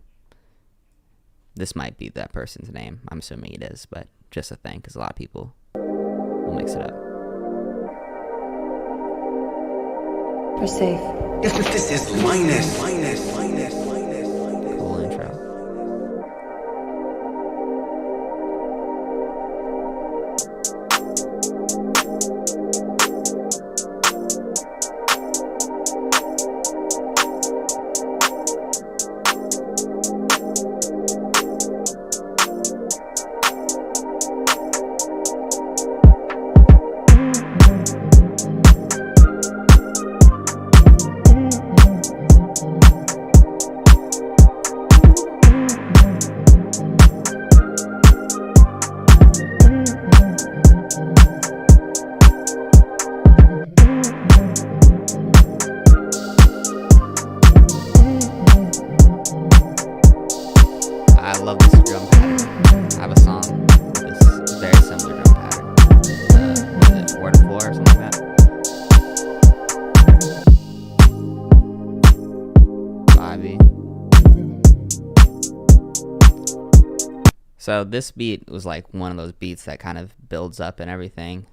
This might be that person's name. I'm assuming it is, but just a thing, because a lot of people will mix it up. We're safe. This is Linus. Cool intro. I love this drum pattern. I have a song with this very similar drum pattern. Was it Word of Floor or something like that? Bobby. So this beat was like one of those beats that kind of builds up and everything.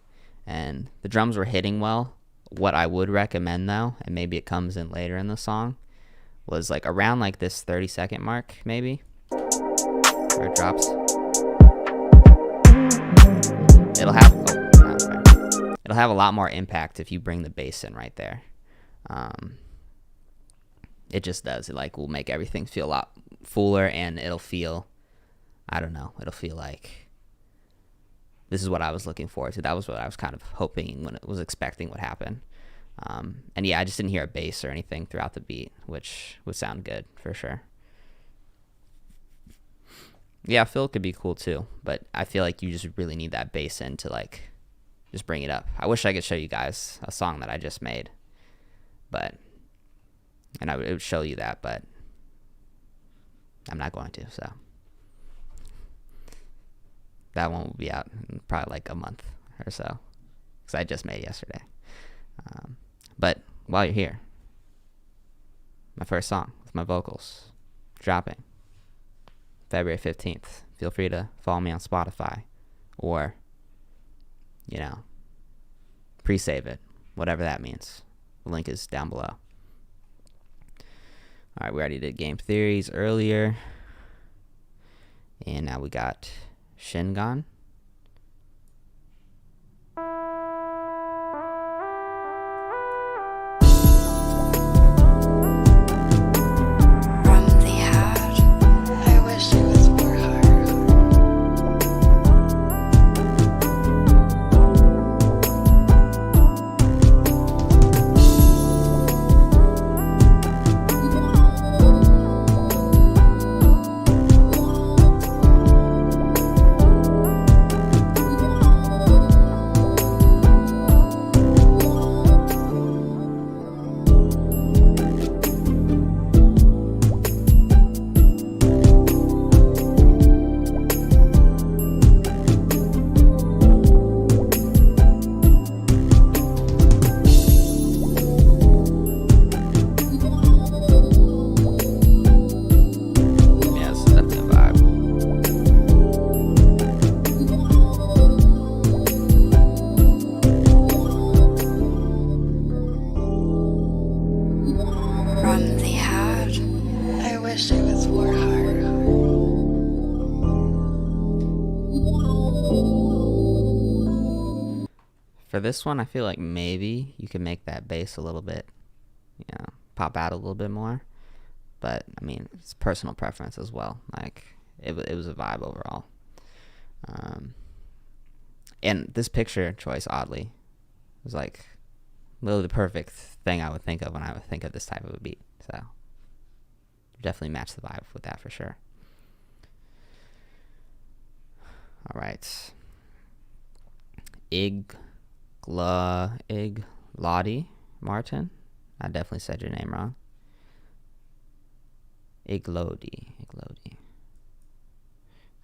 And the drums were hitting well. What I would recommend though, and maybe it comes in later in the song, was like around like this 30-second mark maybe. Where it drops. It'll have a lot more impact if you bring the bass in right there. It just does. It like will make everything feel a lot fuller, and it'll feel, I don't know, it'll feel like this is what I was looking forward to. That was what I was kind of hoping when it was expecting would happen. And yeah, I just didn't hear a bass or anything throughout the beat, which would sound good for sure. Yeah, Phil could be cool too, but I feel like you just really need that bass in to like just bring it up. I wish I could show you guys a song that I just made, and it would show you that, but I'm not going to. So that one will be out in probably like a month or so, because I just made it yesterday. But while you're here, my first song with my vocals dropping February 15th. Feel free to follow me on Spotify or, pre-save it, whatever that means. The link is down below. All right, we already did Game Theories earlier. And now we got Shingon. this one, I feel like maybe you can make that bass a little bit, pop out a little bit more. But I mean, it's personal preference as well. Like it was a vibe overall. And this picture choice, oddly, was like literally the perfect thing I would think of when I would think of this type of a beat. So definitely match the vibe with that for sure. All right. Iglaudy Martin. I definitely said your name wrong. Iglaudy.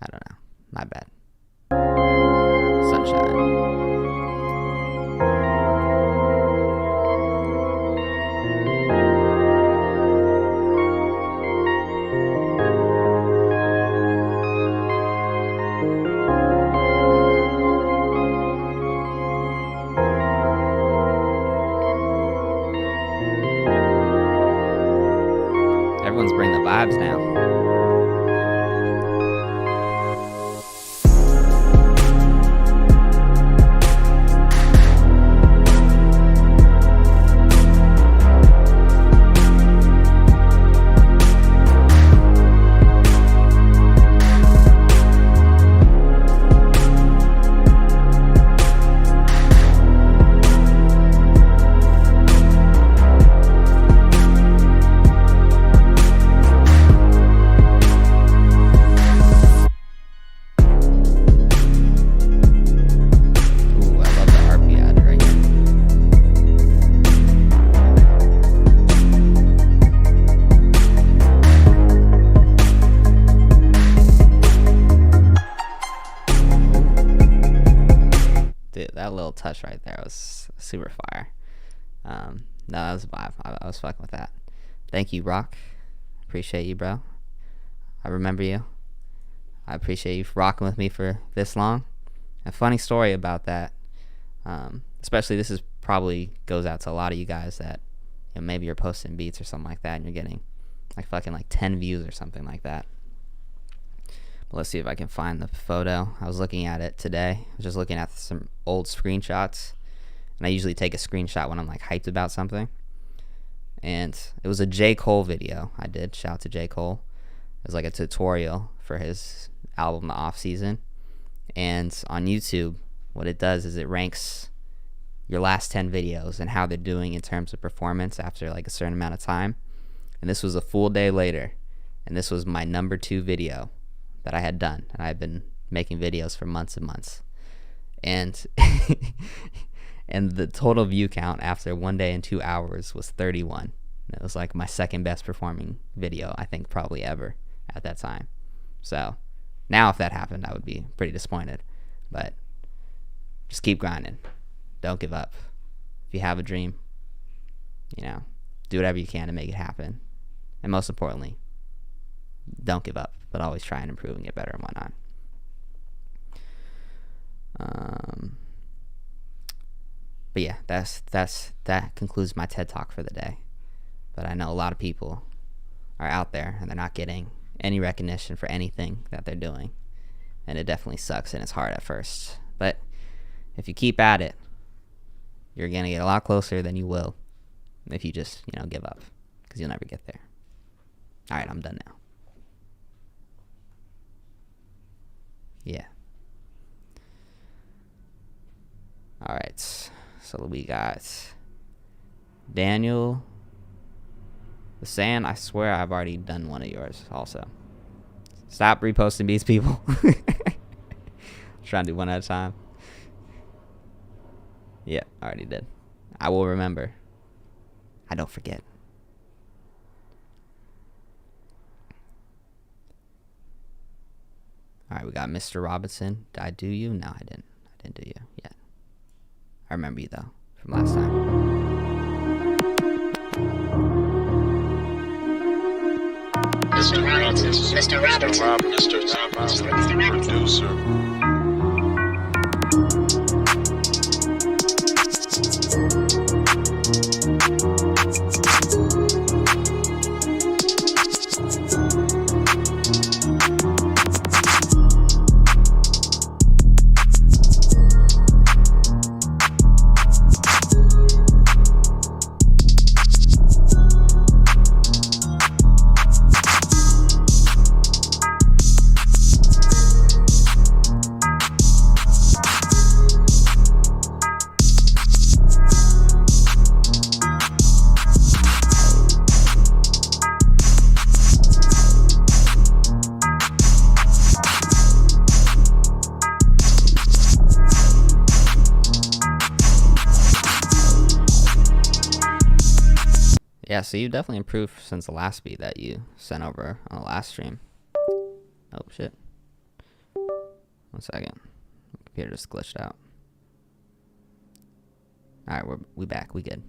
I don't know. My bad. Sunshine. Everyone's bringing the vibes now. Touch right there was super fire. No, that was a vibe. I was fucking with that. Thank you, Rock. Appreciate you, bro. I remember you. I appreciate you rocking with me for this long. A funny story about that, especially this is probably goes out to a lot of you guys that maybe you're posting beats or something like that and you're getting like fucking like 10 views or something like that. But let's see if I can find the photo. I was looking at it today. I was just looking at some old screenshots, and I usually take a screenshot when I'm like hyped about something. And it was a J. Cole video I did. Shout out to J. Cole. It was like a tutorial for his album The Off Season. And on YouTube, what it does is it ranks your last 10 videos and how they're doing in terms of performance after like a certain amount of time. And this was a full day later, and this was my number 2 video that I had done, and I had been making videos for months and months, and and the total view count after 1 day and 2 hours was 31. It was like my second best performing video, I think, probably ever at that time. So now if that happened, I would be pretty disappointed, but just keep grinding. Don't give up. If you have a dream, do whatever you can to make it happen, and most importantly, don't give up, but always try and improve and get better and whatnot. But yeah, that concludes my TED Talk for the day. But I know a lot of people are out there and they're not getting any recognition for anything that they're doing, and it definitely sucks and it's hard at first. But if you keep at it, you're gonna get a lot closer than you will if you just give up, because you'll never get there. All right, I'm done now. Yeah. All right. So we got Daniel the Sand. I swear I've already done one of yours also. Stop reposting these people. Trying to do one at a time. Yeah, I already did. I will remember. I don't forget. All right, we got Mr. Robinson. Did I do you? No, I didn't. I didn't do you yet. I remember you, though, from last time. Mr. Robinson. Mr. Robinson. Mr. Robinson. Producer. Yeah, so you definitely improved since the last beat that you sent over on the last stream. Oh, shit. 1 second. My computer just glitched out. Alright, we back. We good.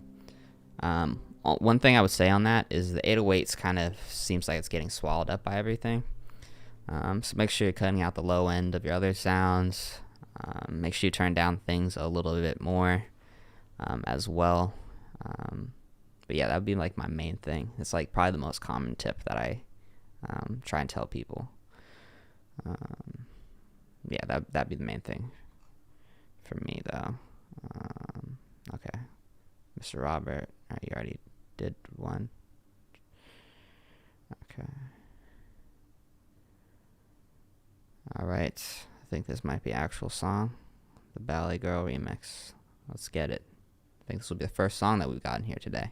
One thing I would say on that is the 808s kind of seems like it's getting swallowed up by everything. So make sure you're cutting out the low end of your other sounds. Make sure you turn down things a little bit more as well. But yeah, that would be like my main thing. It's like probably the most common tip that I try and tell people. Yeah, that'd be the main thing for me though. Okay, Mr. Robert, you already did one. Okay. All right, I think this might be actual song, the Ballet Girl remix. Let's get it. I think this will be the first song that we've gotten here today.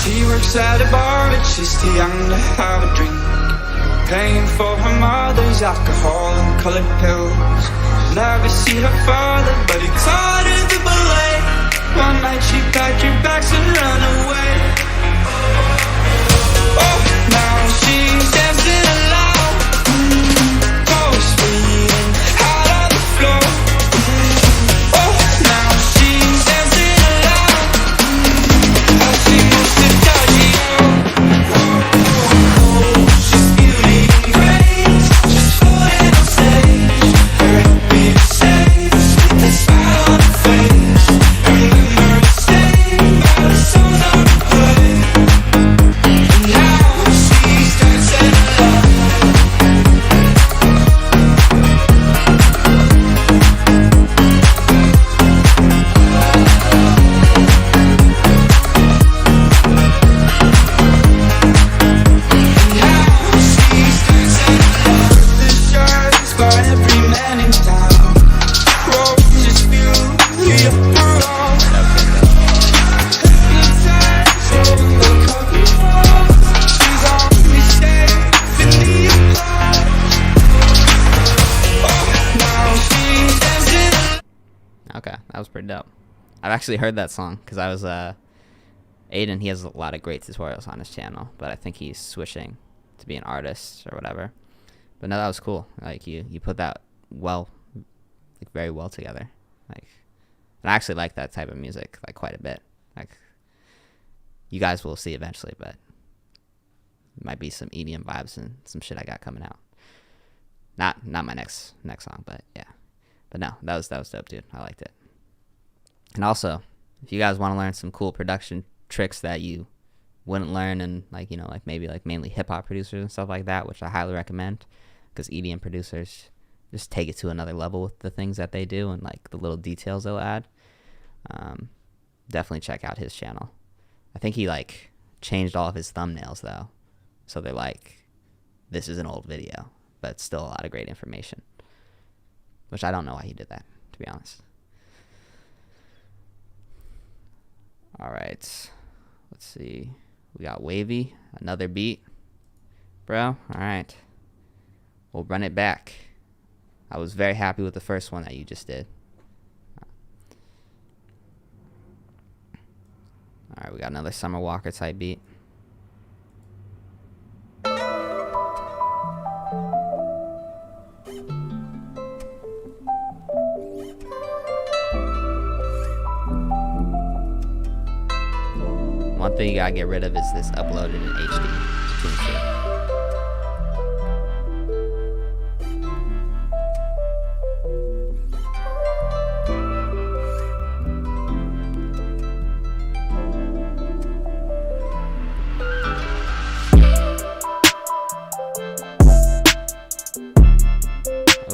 She works at a bar, but she's too young to have a drink. Paying for her mother's alcohol and colored pills. Never see her father, but he taught her the ballet. One night she packed her bags and ran away. Oh, now she's dancing alone. Toes bleeding out on the floor. Oh, now she's dancing alone. I see Mr. Dodgy. She's beauty and grace. She's floating on stage. Her happy to save. With a smile on her face. Remember to stay by the songs on the play. And now she's dancing alone. Okay, that was pretty dope. I've actually heard that song because I was Aiden. He has a lot of great tutorials on his channel, but I think he's switching to be an artist or whatever. But no, that was cool. Like you put that well, like very well together. Like, and I actually like that type of music like quite a bit. Like, you guys will see eventually, but it might be some EDM vibes and some shit I got coming out. Not my next song, but yeah. But no, that was dope, dude. I liked it. And also, if you guys want to learn some cool production tricks that you wouldn't learn in like maybe like mainly hip hop producers and stuff like that, which I highly recommend, because EDM producers just take it to another level with the things that they do and like the little details they'll add. Definitely check out his channel. I think he like changed all of his thumbnails though, so they're like, this is an old video, but it's still a lot of great information. Which I don't know why he did that, to be honest. All right. Let's see. We got Wavy, another beat. Bro, all right. We'll run it back. I was very happy with the first one that you just did. All right, we got another Summer Walker type beat. One thing you gotta get rid of is this uploaded in HD to TuneCore.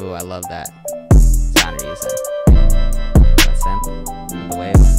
Ooh, I love that sound you're using. That synth with the waves.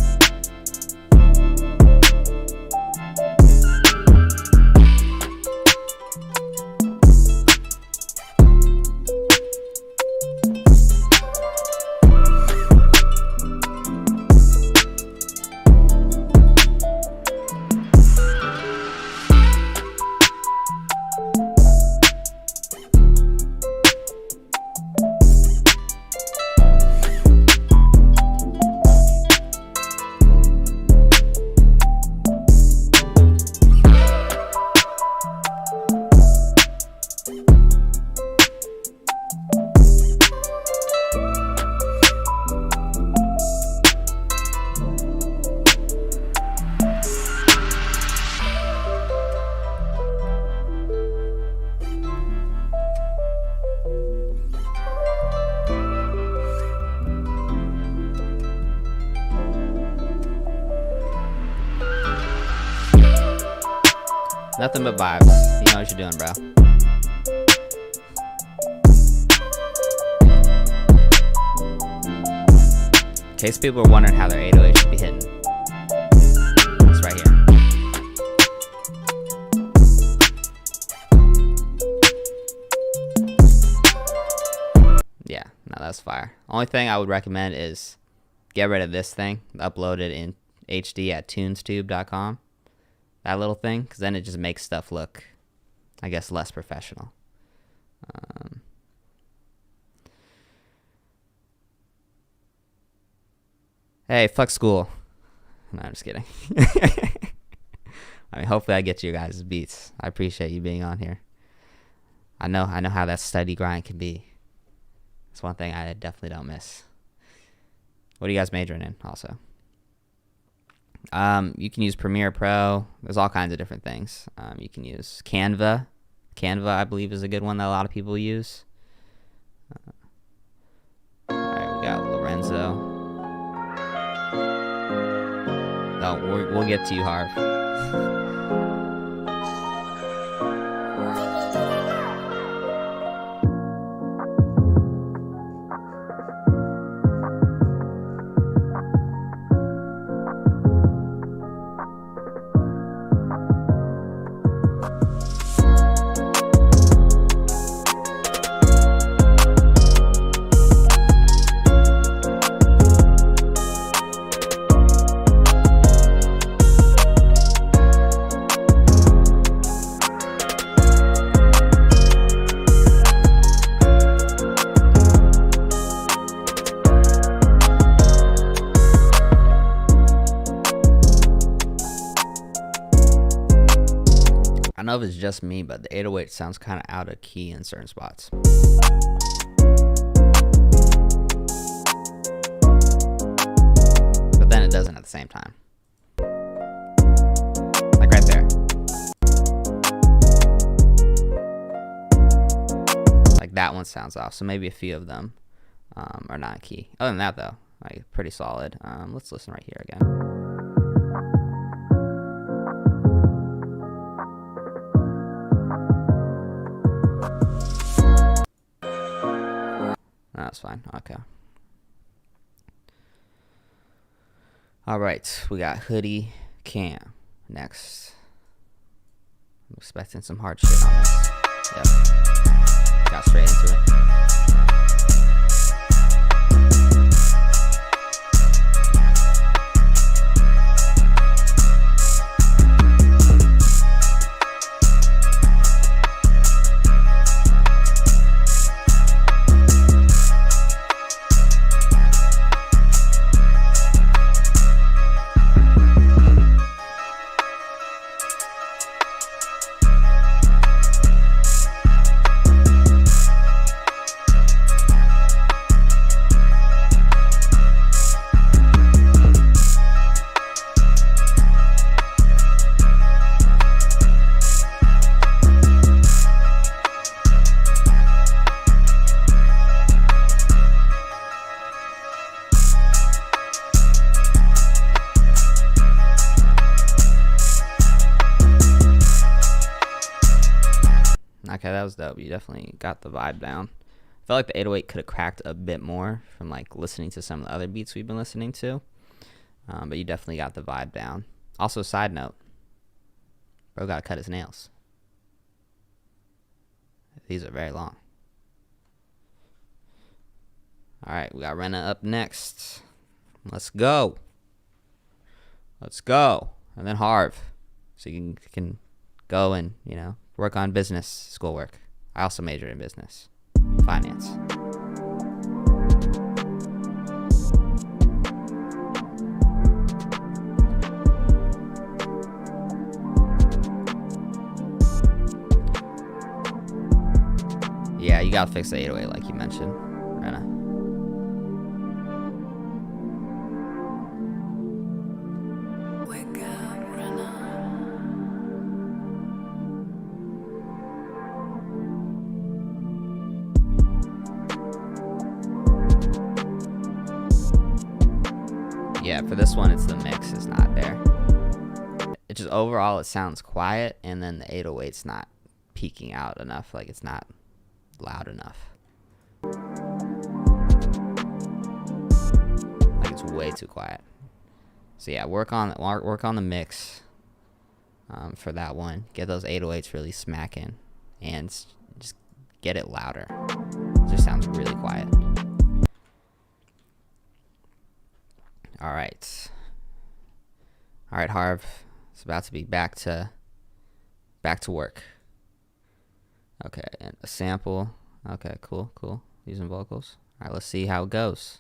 Nothing but vibes. You know what you're doing, bro. In case people are wondering how their 808 should be hitting, it's right here. Yeah, no, that's fire. Only thing I would recommend is get rid of this thing, upload it in HD at tunestube.com. That little thing, because then it just makes stuff look, I guess, less professional. Hey, fuck school. No, I'm just kidding. I mean, hopefully I get you guys' beats. I appreciate you being on here. I know how that study grind can be. It's one thing I definitely don't miss. What are you guys majoring in also? You can use Premiere Pro. There's all kinds of different things. You can use Canva. Canva, I believe, is a good one that a lot of people use. Alright, we got Lorenzo. No, we'll get to you, Harv. I don't know if it's just me, but the 808 sounds kind of out of key in certain spots. But then it doesn't at the same time. Like right there. Like that one sounds off, so maybe a few of them are not key. Other than that though, like pretty solid. Let's listen right here again. That's fine. Okay. All right. We got Hoodie Cam next. I'm expecting some hard shit on this. Yep. Got straight into it. Okay, that was dope. You definitely got the vibe down. I felt like the 808 could have cracked a bit more from like listening to some of the other beats we've been listening to. But you definitely got the vibe down. Also, side note, bro gotta cut his nails. These are very long. Alright, we got Rena up next. Let's go. Let's go. And then Harv. So you can go and, you know, work on business schoolwork. I also majored in business. Finance. Yeah, you gotta fix the 808 like you mentioned, Rena. Yeah, for this one, it's the mix is not there. It just overall it sounds quiet, and then the 808's not peaking out enough, like it's not loud enough. Like it's way too quiet. So yeah, work on the mix for that one. Get those 808s really smacking, and just get it louder. It just sounds really quiet. All right, Harv. It's about to be back to work. Okay, and a sample. Okay, cool. Using vocals. All right, let's see how it goes.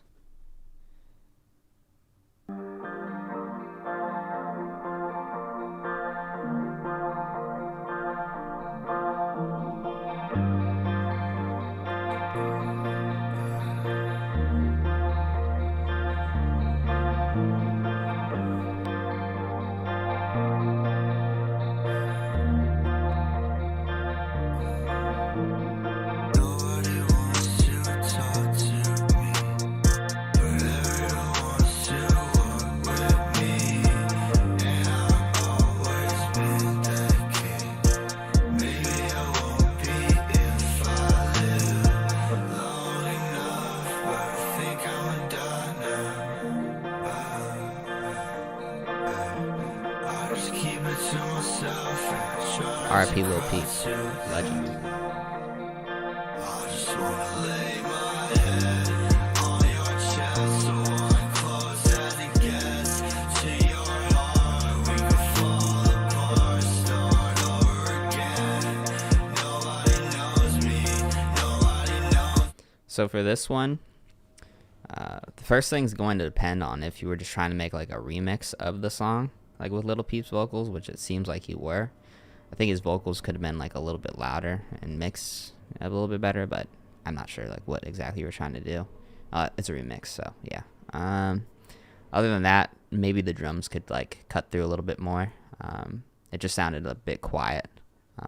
R.I.P. Lil Peep, legend. So for this one, the first thing's going to depend on if you were just trying to make like a remix of the song, like with Lil Peep's vocals, which it seems like you were. I think his vocals could have been like a little bit louder and mix a little bit better, but I'm not sure like what exactly you were trying to do. It's a remix, so yeah. Other than that, maybe the drums could like cut through a little bit more. It just sounded a bit quiet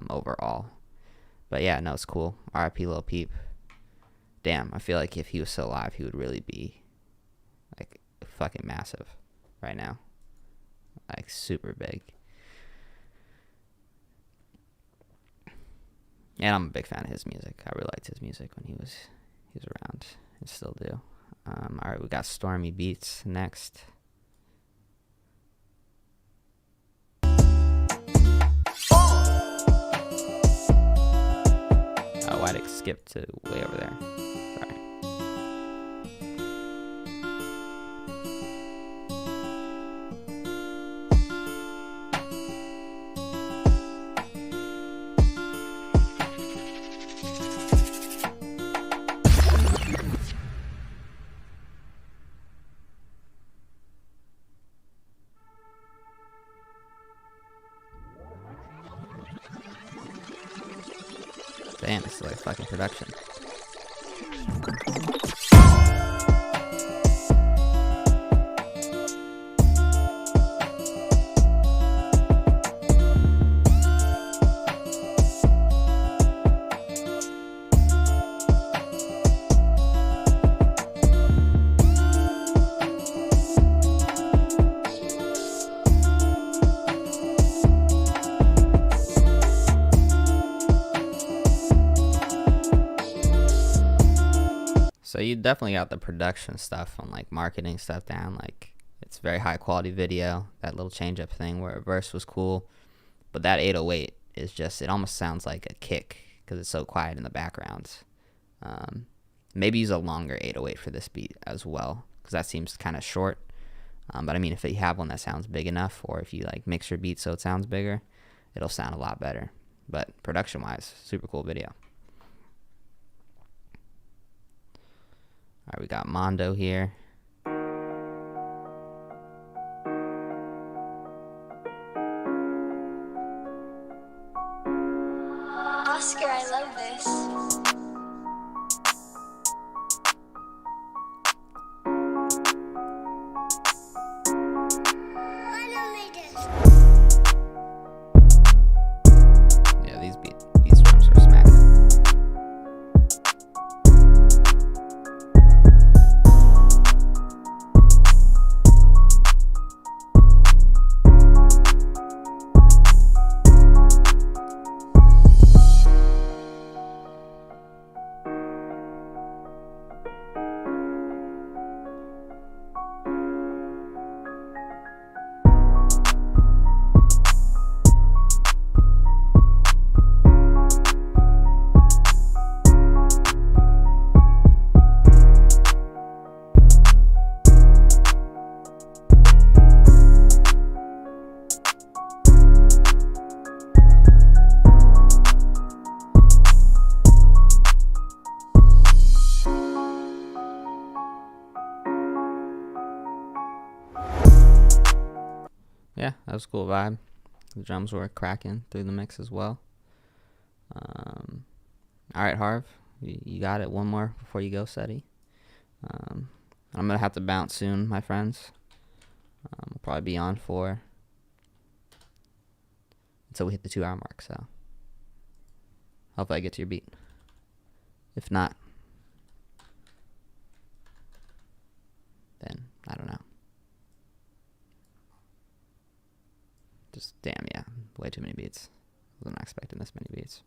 overall. But yeah, no, it's cool. R.I.P. Lil Peep. Damn, I feel like if he was still alive, he would really be like fucking massive right now. Like super big. And I'm a big fan of his music. I really liked his music when he was around, and still do. All right, we got Stormy Beats next. Oh, why'd it skip to way over there? Sorry. Damn, it's like fucking production. So you definitely got the production stuff on like marketing stuff down. Like it's very high quality video. That little change up thing where a verse was cool, but that 808 is just, it almost sounds like a kick because it's so quiet in the background. Maybe use a longer 808 for this beat as well, because that seems kind of short. But I mean, if you have one that sounds big enough, or if you like mix your beat so it sounds bigger, it'll sound a lot better. But production wise, super cool video. All right, we got Mondo here. Oscar, I love this. Yeah, these drums are smacking. that was a cool vibe. The drums were cracking through the mix as well. All right, Harv, you got it. One more before you go, Seti. I'm gonna have to bounce soon, my friends. We'll probably be on for until we hit the 2-hour mark. So hopefully I get to your beat. If not, then I don't know. Just damn, yeah, way too many beats. Wasn't expecting this many beats.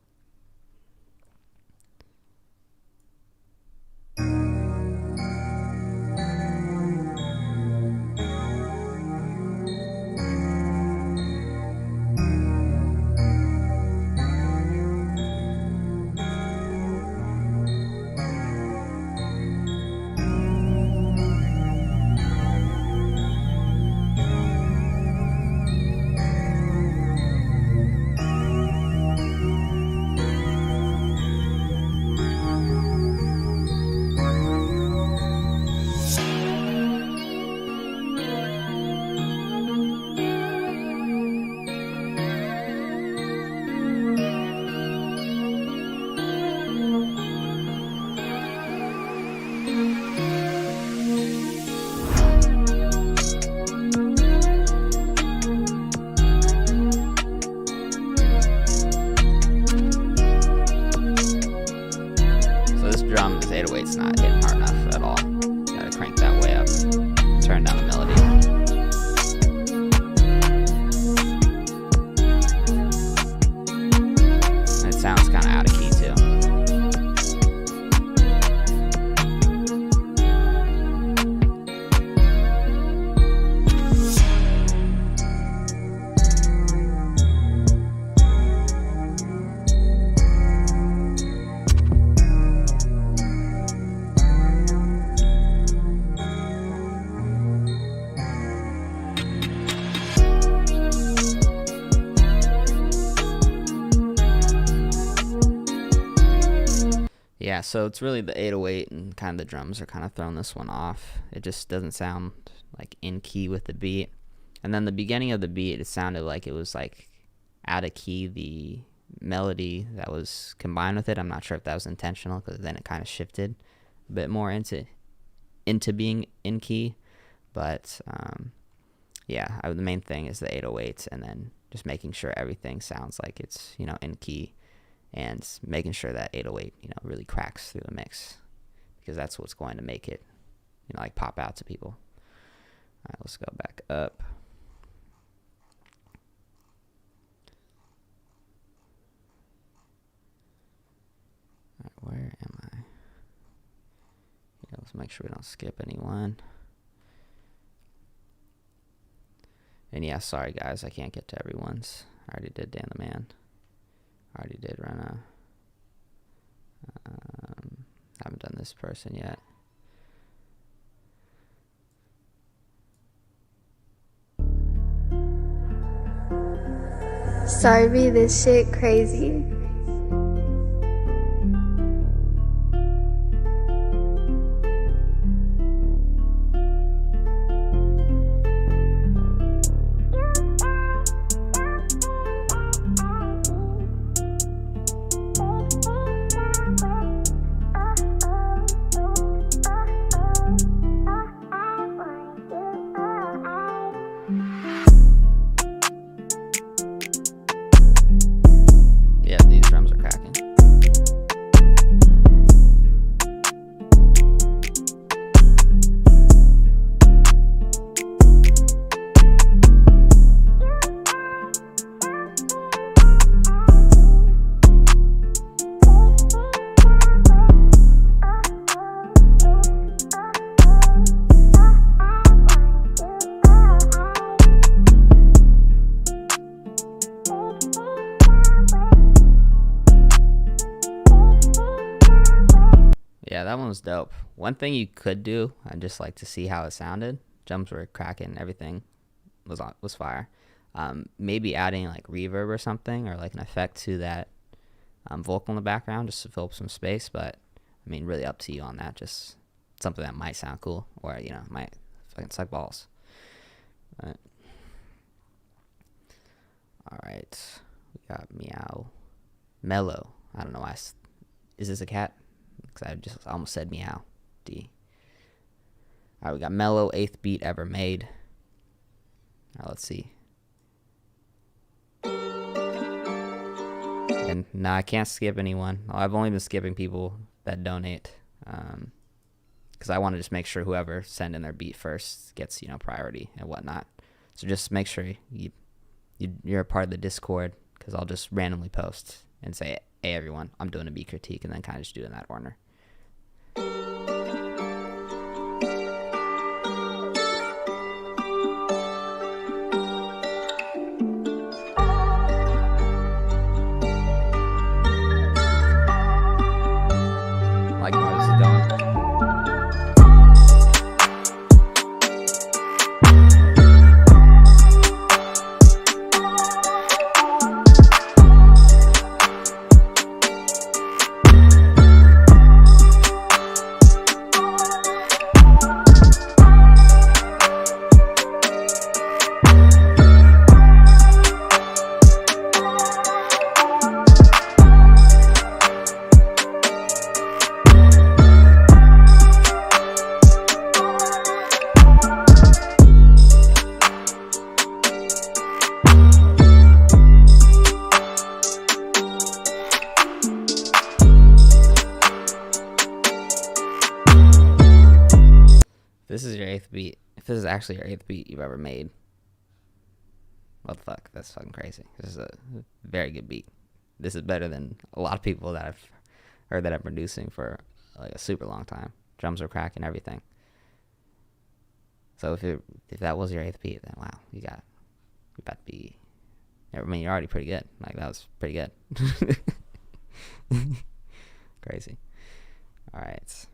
Yeah, so it's really the 808 and kind of the drums are kind of throwing this one off. It just doesn't sound like in key with the beat. And then the beginning of the beat, it sounded like it was like out of key, the melody that was combined with it. I'm not sure if that was intentional, because then it kind of shifted a bit more into being in key. But yeah, the main thing is the 808s, and then just making sure everything sounds like it's, you know, in key, and making sure that 808, you know, really cracks through the mix, because that's what's going to make it, you know, like pop out to people. All right, let's go back up. All right, where am I? Yeah, let's make sure we don't skip anyone. And yeah, sorry guys, I can't get to everyone's. I already did Dan the Man. I already did Rena. Haven't done this person yet. Sorry, this shit crazy. Yeah, these drums are cracking. Yeah, that one was dope. One thing you could do, I'd just like to see how it sounded. Drums were cracking, everything was fire. Maybe adding like reverb or something, or like an effect to that vocal in the background, just to fill up some space. But I mean, really up to you on that. Just something that might sound cool, or you know, might fucking suck balls. But right. We got Meow. Mellow. I don't know why. Is this a cat? Because I just almost said Meow. D. All right, we got Mellow, 8th beat ever made. All right, let's see. And no, I can't skip anyone. I've only been skipping people that donate. Because I want to just make sure whoever send in their beat first gets, priority and whatnot. So just make sure you're a part of the Discord, because I'll just randomly post and say, hey, everyone, I'm doing a beat critique, and then kind of just do it in that order. Like how this is going. This is your 8th beat. If this is actually your 8th beat you've ever made, what the fuck? That's fucking crazy. This is a very good beat. This is better than a lot of people that I've heard that I'm producing for like a super long time. Drums are cracking, everything. So if that was your 8th beat, then wow, you about to be. I mean, you're already pretty good. Like, that was pretty good. Crazy. All right.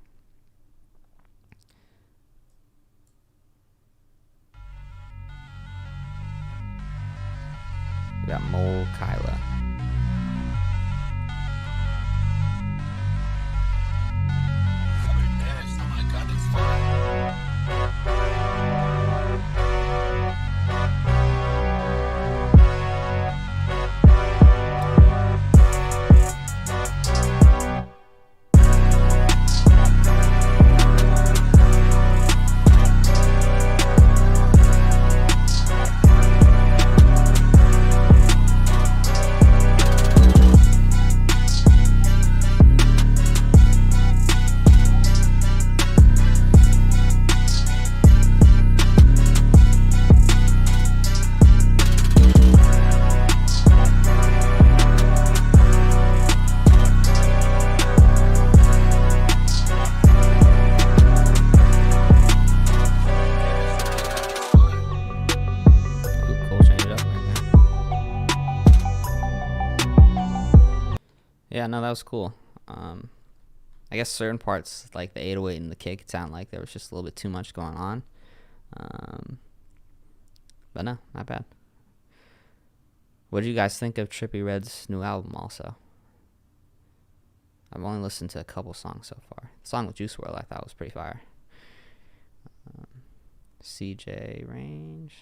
We got Mole Kyla. Yeah, no, that was cool. I guess certain parts, like the 808 and the kick, it sounded like there was just a little bit too much going on. But no, not bad. What did you guys think of Trippie Redd's new album also? I've only listened to a couple songs so far. The song with Juice WRLD I thought was pretty fire. CJ Range.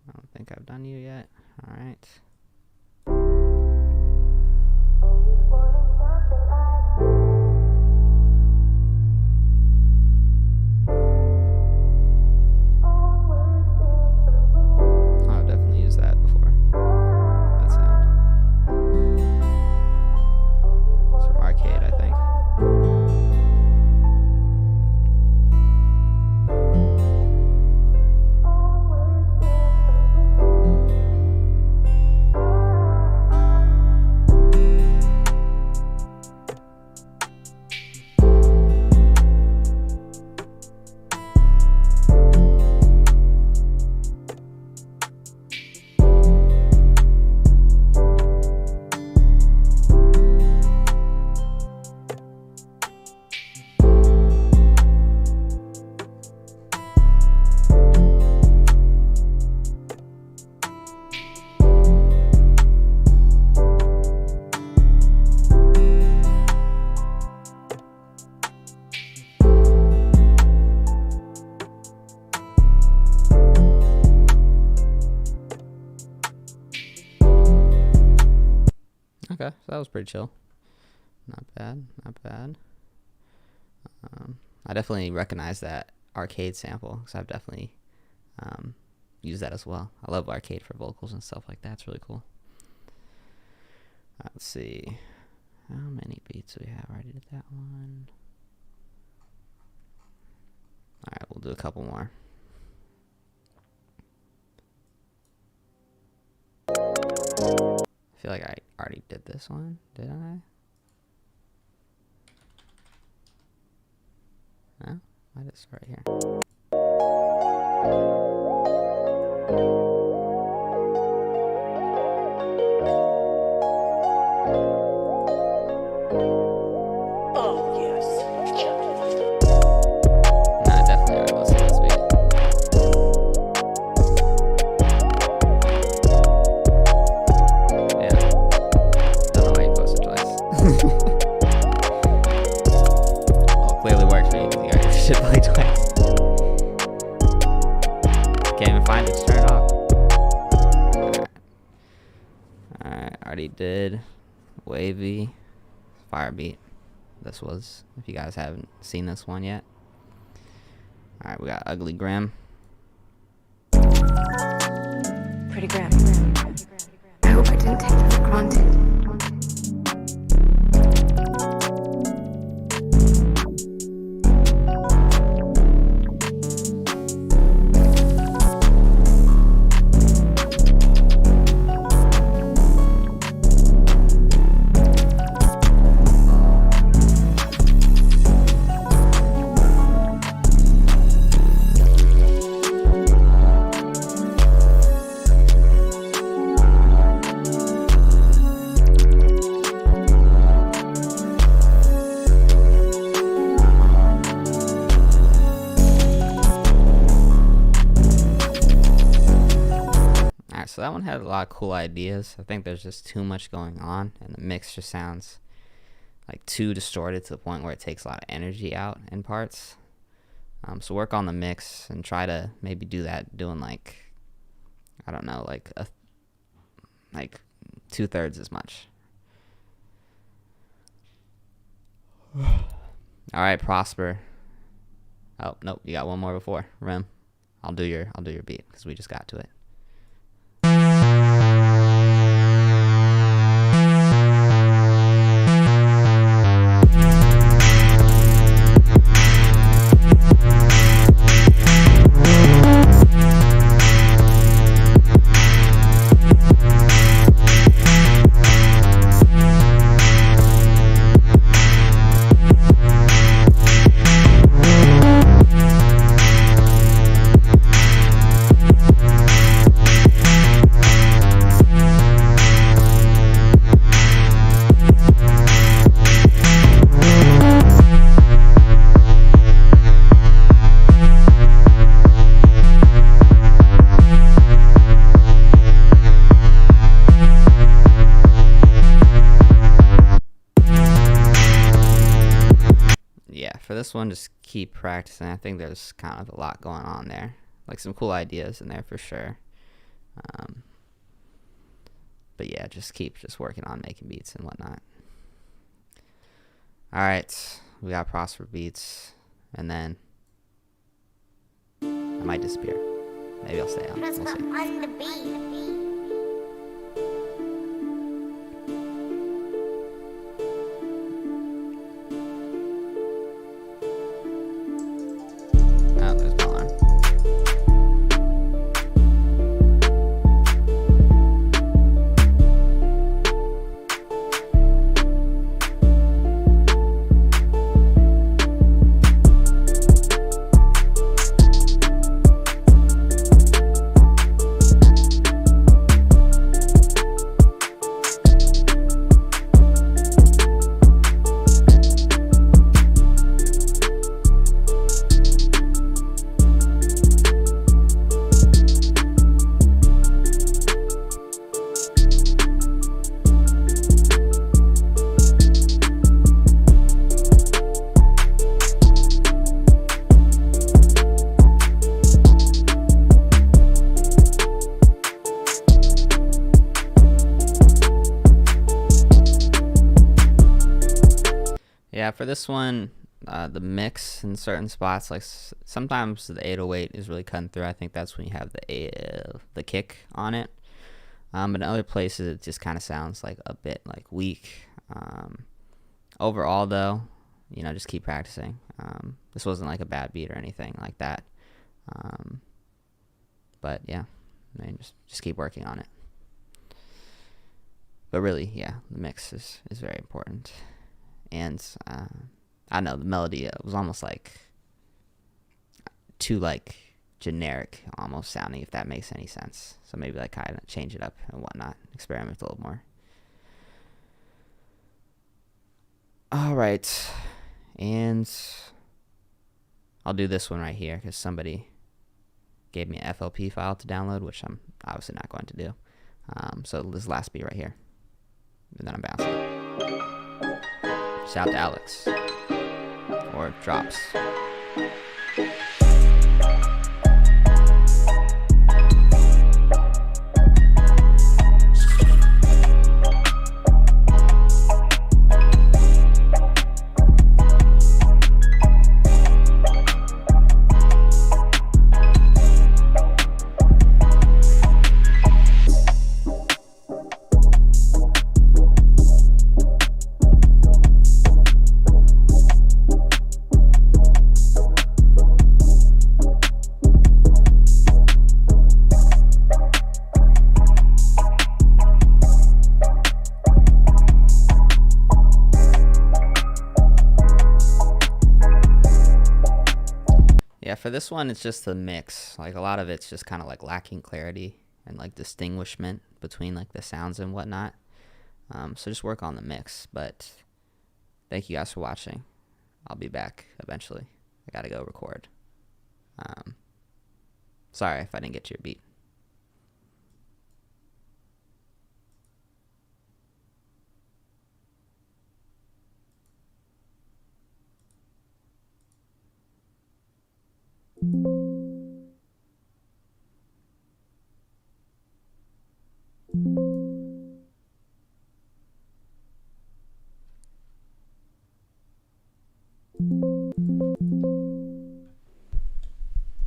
I don't think I've done you yet. All right. I've definitely used that before. That sound. It's from Arcade, I think. Okay, so that was pretty chill. Not bad, not bad. I definitely recognize that arcade sample because I've definitely used that as well. I love arcade for vocals and stuff like that. It's really cool. Let's see. How many beats do we have? I already did that one. Alright, we'll do a couple more. I feel like I already did this one. Did I? No? Why did it start here? Oh, yes. Nah, definitely already listened to this beat. Yeah. Don't know why you posted twice. Well, it clearly works for you because you got your shit played twice. Can't even find it, just turn it off. Alright, already did Wavy Fire Beat. This was, if you guys haven't seen this one yet. Alright, we got Ugly Grim. Pretty grim. I hope I didn't take it for granted. So that one had a lot of cool ideas. I think there's just too much going on, and the mix just sounds like too distorted to the point where it takes a lot of energy out in parts. So work on the mix and try to maybe do that, doing like, I don't know, like 2/3 as much. All right, Prosper. Oh nope, you got one more before Rim. I'll do your beat because we just got to it. For this one, just keep practicing. I think there's kind of a lot going on there, like some cool ideas in there for sure. But yeah, just keep working on making beats and whatnot. All right, we got Prosper beats, and then I might disappear. Maybe I'll stay on. We'll see. Yeah, for this one, the mix in certain spots, like sometimes the 808 is really cutting through. I think that's when you have the kick on it. But in other places, it just kind of sounds like a bit like weak. Overall, though, you know, just keep practicing. This wasn't like a bad beat or anything like that. But yeah, I mean, just keep working on it. But really, yeah, the mix is very important. And I know the melody was almost like too like generic almost sounding, if that makes any sense. So maybe like kind of change it up and whatnot, experiment a little more. All right, and I'll do this one right here because somebody gave me an FLP file to download, which I'm obviously not going to do. So this last beat right here, and then I'm bouncing. Shout out to Alex or Drops. Yeah, for this one, it's just the mix. Like a lot of it's just kind of like lacking clarity and like distinguishment between like the sounds and whatnot. So just work on the mix. But thank you guys for watching. I'll be back eventually. I gotta go record. Sorry if I didn't get to your beat.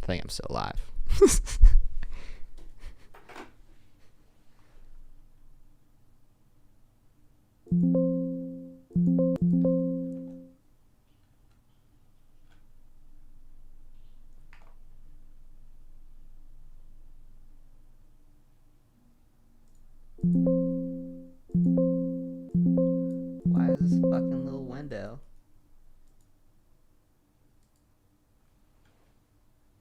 I think I'm still alive. Why is this fucking little window?